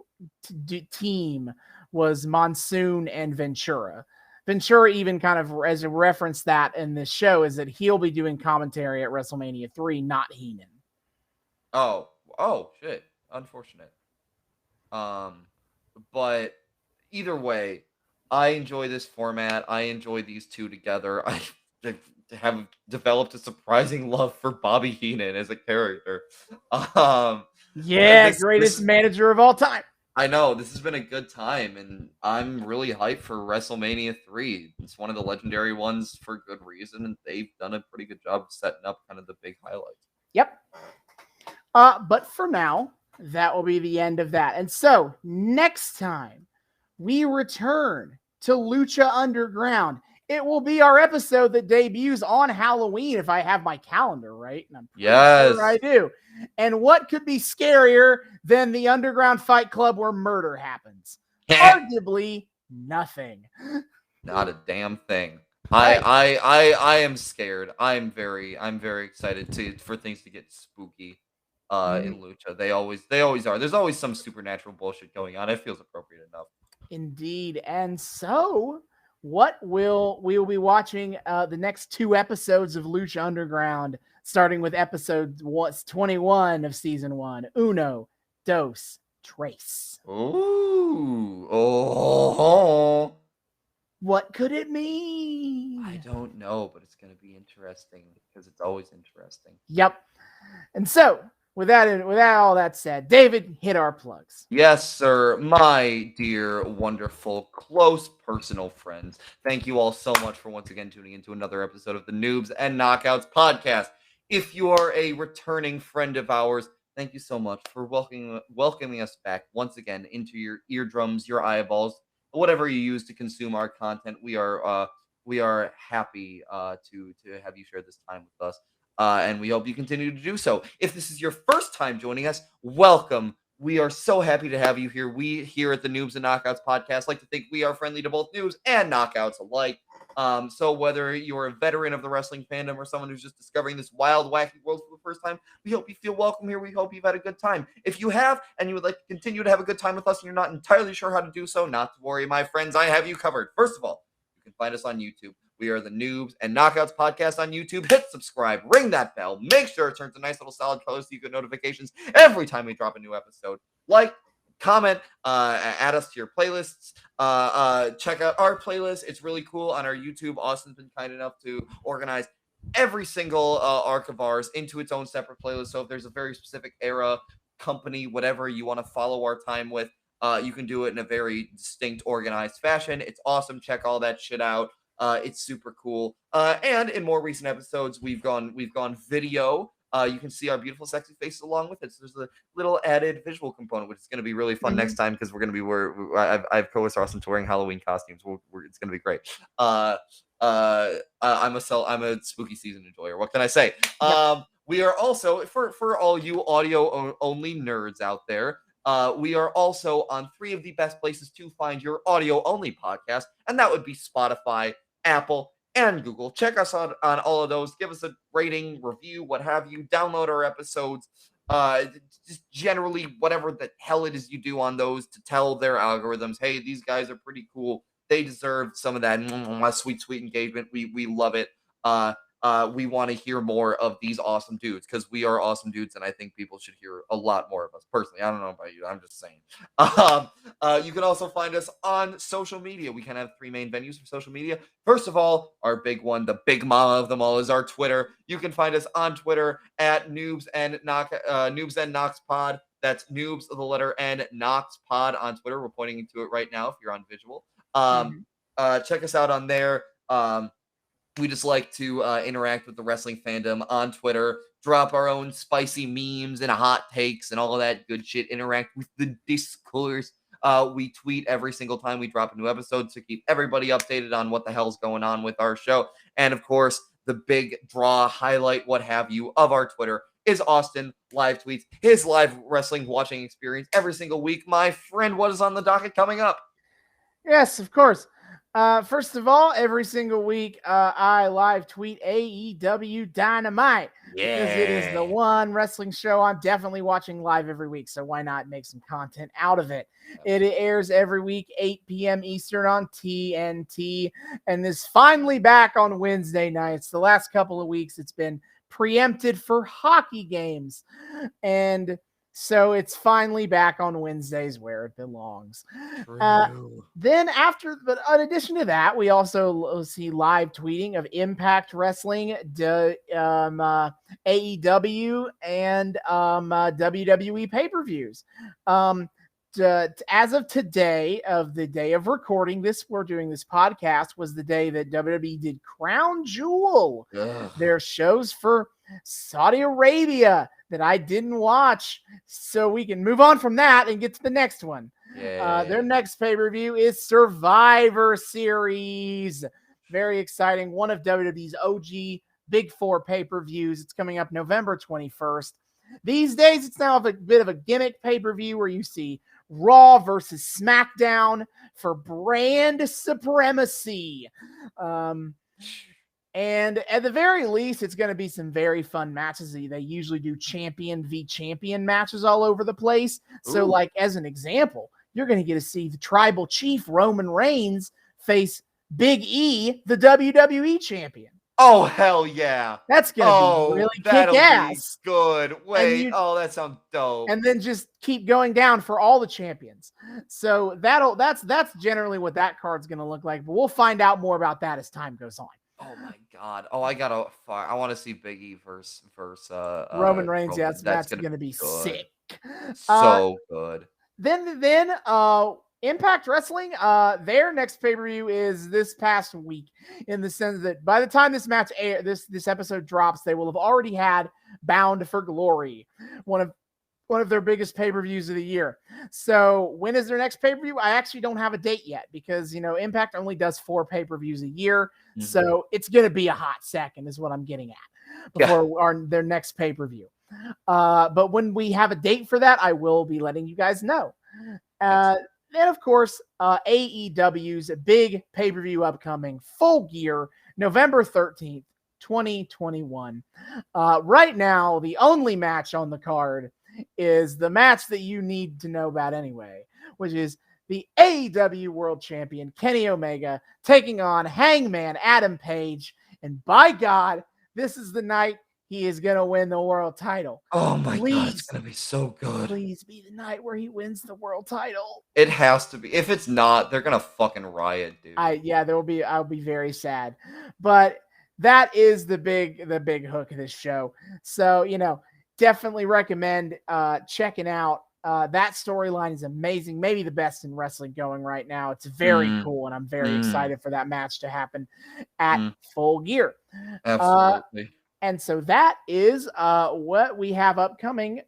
team was Monsoon and Ventura. Ventura even kind of as a reference that in this show is that he'll be doing commentary at WrestleMania III, not Heenan. Oh, shit. Unfortunate. But either way, I enjoy this format. I enjoy these two together. I have developed a surprising love for Bobby Heenan as a character. Greatest manager of all time. I know, this has been a good time, and I'm really hyped for WrestleMania 3. It's one of the legendary ones for good reason, and they've done a pretty good job of setting up kind of the big highlights. Yep. But for now, that will be the end of that. And so, next time, we return to Lucha Underground. It will be our episode that debuts on Halloween, if I have my calendar right. And I'm pretty sure I do. And what could be scarier than the Underground Fight Club where murder happens? Arguably nothing. Not a damn thing. I am scared. I'm very excited for things to get spooky in Lucha. They always are. There's always some supernatural bullshit going on. It feels appropriate enough. Indeed. And so we will be watching the next 2 episodes of Lucha Underground, starting with episode 21 of season 1, Uno, Dos, Tres. Ooh. Oh. What could it mean? I don't know, but it's going to be interesting because it's always interesting. Yep. And so, with all that said, David, hit our plugs. Yes, sir. My dear, wonderful, close personal friends. Thank you all so much for once again tuning into another episode of the Noobs and Knockouts podcast. If you are a returning friend of ours, thank you so much for welcoming us back once again into your eardrums, your eyeballs, whatever you use to consume our content. We are happy to have you share this time with us. And we hope you continue to do so. If this is your first time joining us, welcome. We are so happy to have you here. We here at the Noobs and Knockouts podcast like to think we are friendly to both noobs and knockouts alike. So whether you're a veteran of the wrestling fandom or someone who's just discovering this wild, wacky world for the first time, we hope you feel welcome here. We hope you've had a good time. If you have and you would like to continue to have a good time with us and you're not entirely sure how to do so, not to worry, my friends. I have you covered. First of all, you can find us on YouTube. We are the Noobs and Knockouts podcast on YouTube. Hit subscribe, ring that bell, make sure it turns a nice little solid color so you get notifications every time we drop a new episode. Like, comment, add us to your playlists, check out our playlist. It's really cool on our YouTube. Austin's been kind enough to organize every single arc of ours into its own separate playlist. So if there's a very specific era, company, whatever you want to follow our time with, you can do it in a very distinct, organized fashion. It's awesome. Check all that shit out. It's super cool. And in more recent episodes, we've gone video. You can see our beautiful, sexy faces along with it. So there's a little added visual component, which is going to be really fun next time because we're going to be I've co-host Austin to wearing Halloween costumes. It's going to be great. I'm a spooky season enjoyer. What can I say? We are also for all you audio only nerds out there. We are also on 3 of the best places to find your audio only podcast, and that would be Spotify, Apple, and Google. Check us out on all of those. Give us a rating, review, what have you. Download our episodes. Just generally whatever the hell it is you do on those to tell their algorithms, hey, these guys are pretty cool. They deserve some of that sweet engagement. We love it. We want to hear more of these awesome dudes because we are awesome dudes, and I think people should hear a lot more of us. Personally, I don't know about you. I'm just saying. You can also find us on social media. We kind of have 3 main venues for social media. First of all, our big one, the big mama of them all, is our Twitter. You can find us on Twitter at Noobs and Knocks Pod. That's Noobs, the letter N, Knox Pod on Twitter. We're pointing to it right now if you're on visual. Check us out on there. We just like to interact with the wrestling fandom on Twitter, drop our own spicy memes and hot takes and all of that good shit, interact with the discourse. We tweet every single time we drop a new episode to keep everybody updated on what the hell's going on with our show. And of course, the big draw, highlight, what have you, of our Twitter is Austin live tweets, his live wrestling watching experience every single week. My friend, what is on the docket coming up? Yes, of course. First of all, every single week, I live tweet AEW Dynamite because it is the one wrestling show I'm definitely watching live every week. So why not make some content out of it? It airs every week, 8 p.m. Eastern on TNT, and is finally back on Wednesday nights. The last couple of weeks, it's been preempted for hockey games, and so it's finally back on Wednesdays where it belongs. Then but in addition to that, we also see live tweeting of Impact Wrestling, AEW, and WWE pay-per-views. As of today, of the day of recording we're doing this podcast, was the day that WWE did Crown Jewel, their shows for Saudi Arabia that I didn't watch, so we can move on from that and get to the next one. Their next pay-per-view is Survivor Series. Very exciting. One of WWE's OG Big 4 pay-per-views. It's coming up November 21st. These days, it's now a bit of a gimmick pay-per-view where you see Raw versus SmackDown for brand supremacy. And at the very least, it's going to be some very fun matches. They usually do champion v champion matches all over the place. So, like, as an example, you're going to get to see the tribal chief Roman Reigns face Big E, the WWE champion. Oh, hell yeah. That's going to be really kick-ass. Good. Wait, that sounds dope. And then just keep going down for all the champions. So that's generally what that card's going to look like. But we'll find out more about that as time goes on. Oh my God! Oh, I want to see Big E versus Roman Reigns. Yeah, that's going to be sick. So good. Then Impact Wrestling, their next pay-per-view is this past week, in the sense that by the time this match this episode drops, they will have already had Bound for Glory, one of one of their biggest pay-per-views of the year. So when is their next pay-per-view? I actually don't have a date yet because, Impact only does 4 pay-per-views a year. Mhm. So it's going to be a hot second is what I'm getting at before their next pay-per-view. But when we have a date for that, I will be letting you guys know. Then, of course, AEW's big pay-per-view upcoming, Full Gear, November 13th, 2021. Right now, the only match on the card is the match that you need to know about anyway, which is the AEW World Champion Kenny Omega taking on Hangman Adam Page. And by God, this is the night he is going to win the world title. Oh my God, it's going to be so good. Please be the night where he wins the world title. It has to be. If it's not, they're going to fucking riot, dude. I'll be very sad. But that is the big hook of this show. So, definitely recommend checking out. That storyline is amazing. Maybe the best in wrestling going right now. It's very cool, and I'm very excited for that match to happen at Full Gear. Absolutely. And so that is what we have upcoming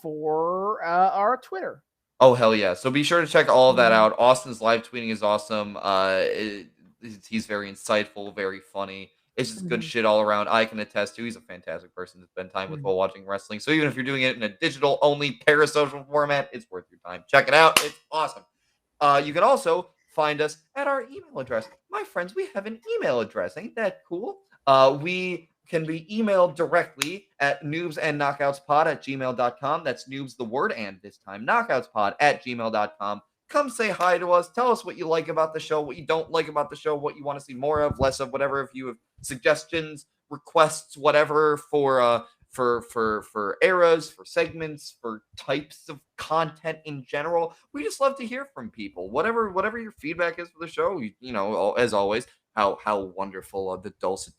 for our Twitter. Oh, hell yeah. So be sure to check all of that out. Austin's live tweeting is awesome. He's very insightful, very funny. It's just good shit all around. I can attest to he's a fantastic person to spend time with while watching wrestling. So even if you're doing it in a digital-only parasocial format, it's worth your time. Check it out. It's awesome. You can also find us at our email address. My friends, we have an email address. Ain't that cool? We can be emailed directly at noobsandknockoutspod@gmail.com. That's noobs, the word, and this time knockoutspod@gmail.com. Come say hi to us. Tell us what you like about the show, what you don't like about the show, what you want to see more of, less of, whatever. If you have suggestions, requests, whatever for eras, for segments, for types of content in general, we just love to hear from people. Whatever your feedback is for the show, as always, how wonderful the dulcet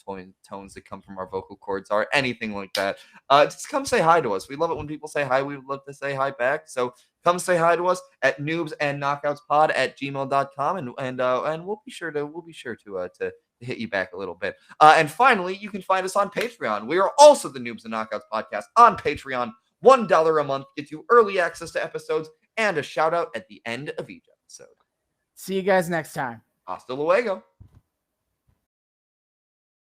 tones that come from our vocal cords are, anything like that. Just come say hi to us. We love it when people say hi. We would love to say hi back. So come say hi to us at noobsandknockoutspod@gmail.com, and we'll be sure to hit you back a little bit. And finally, you can find us on Patreon. We are also the Noobs and Knockouts podcast on Patreon. $1 a month gets you early access to episodes and a shout out at the end of each episode. See you guys next time. Hasta luego.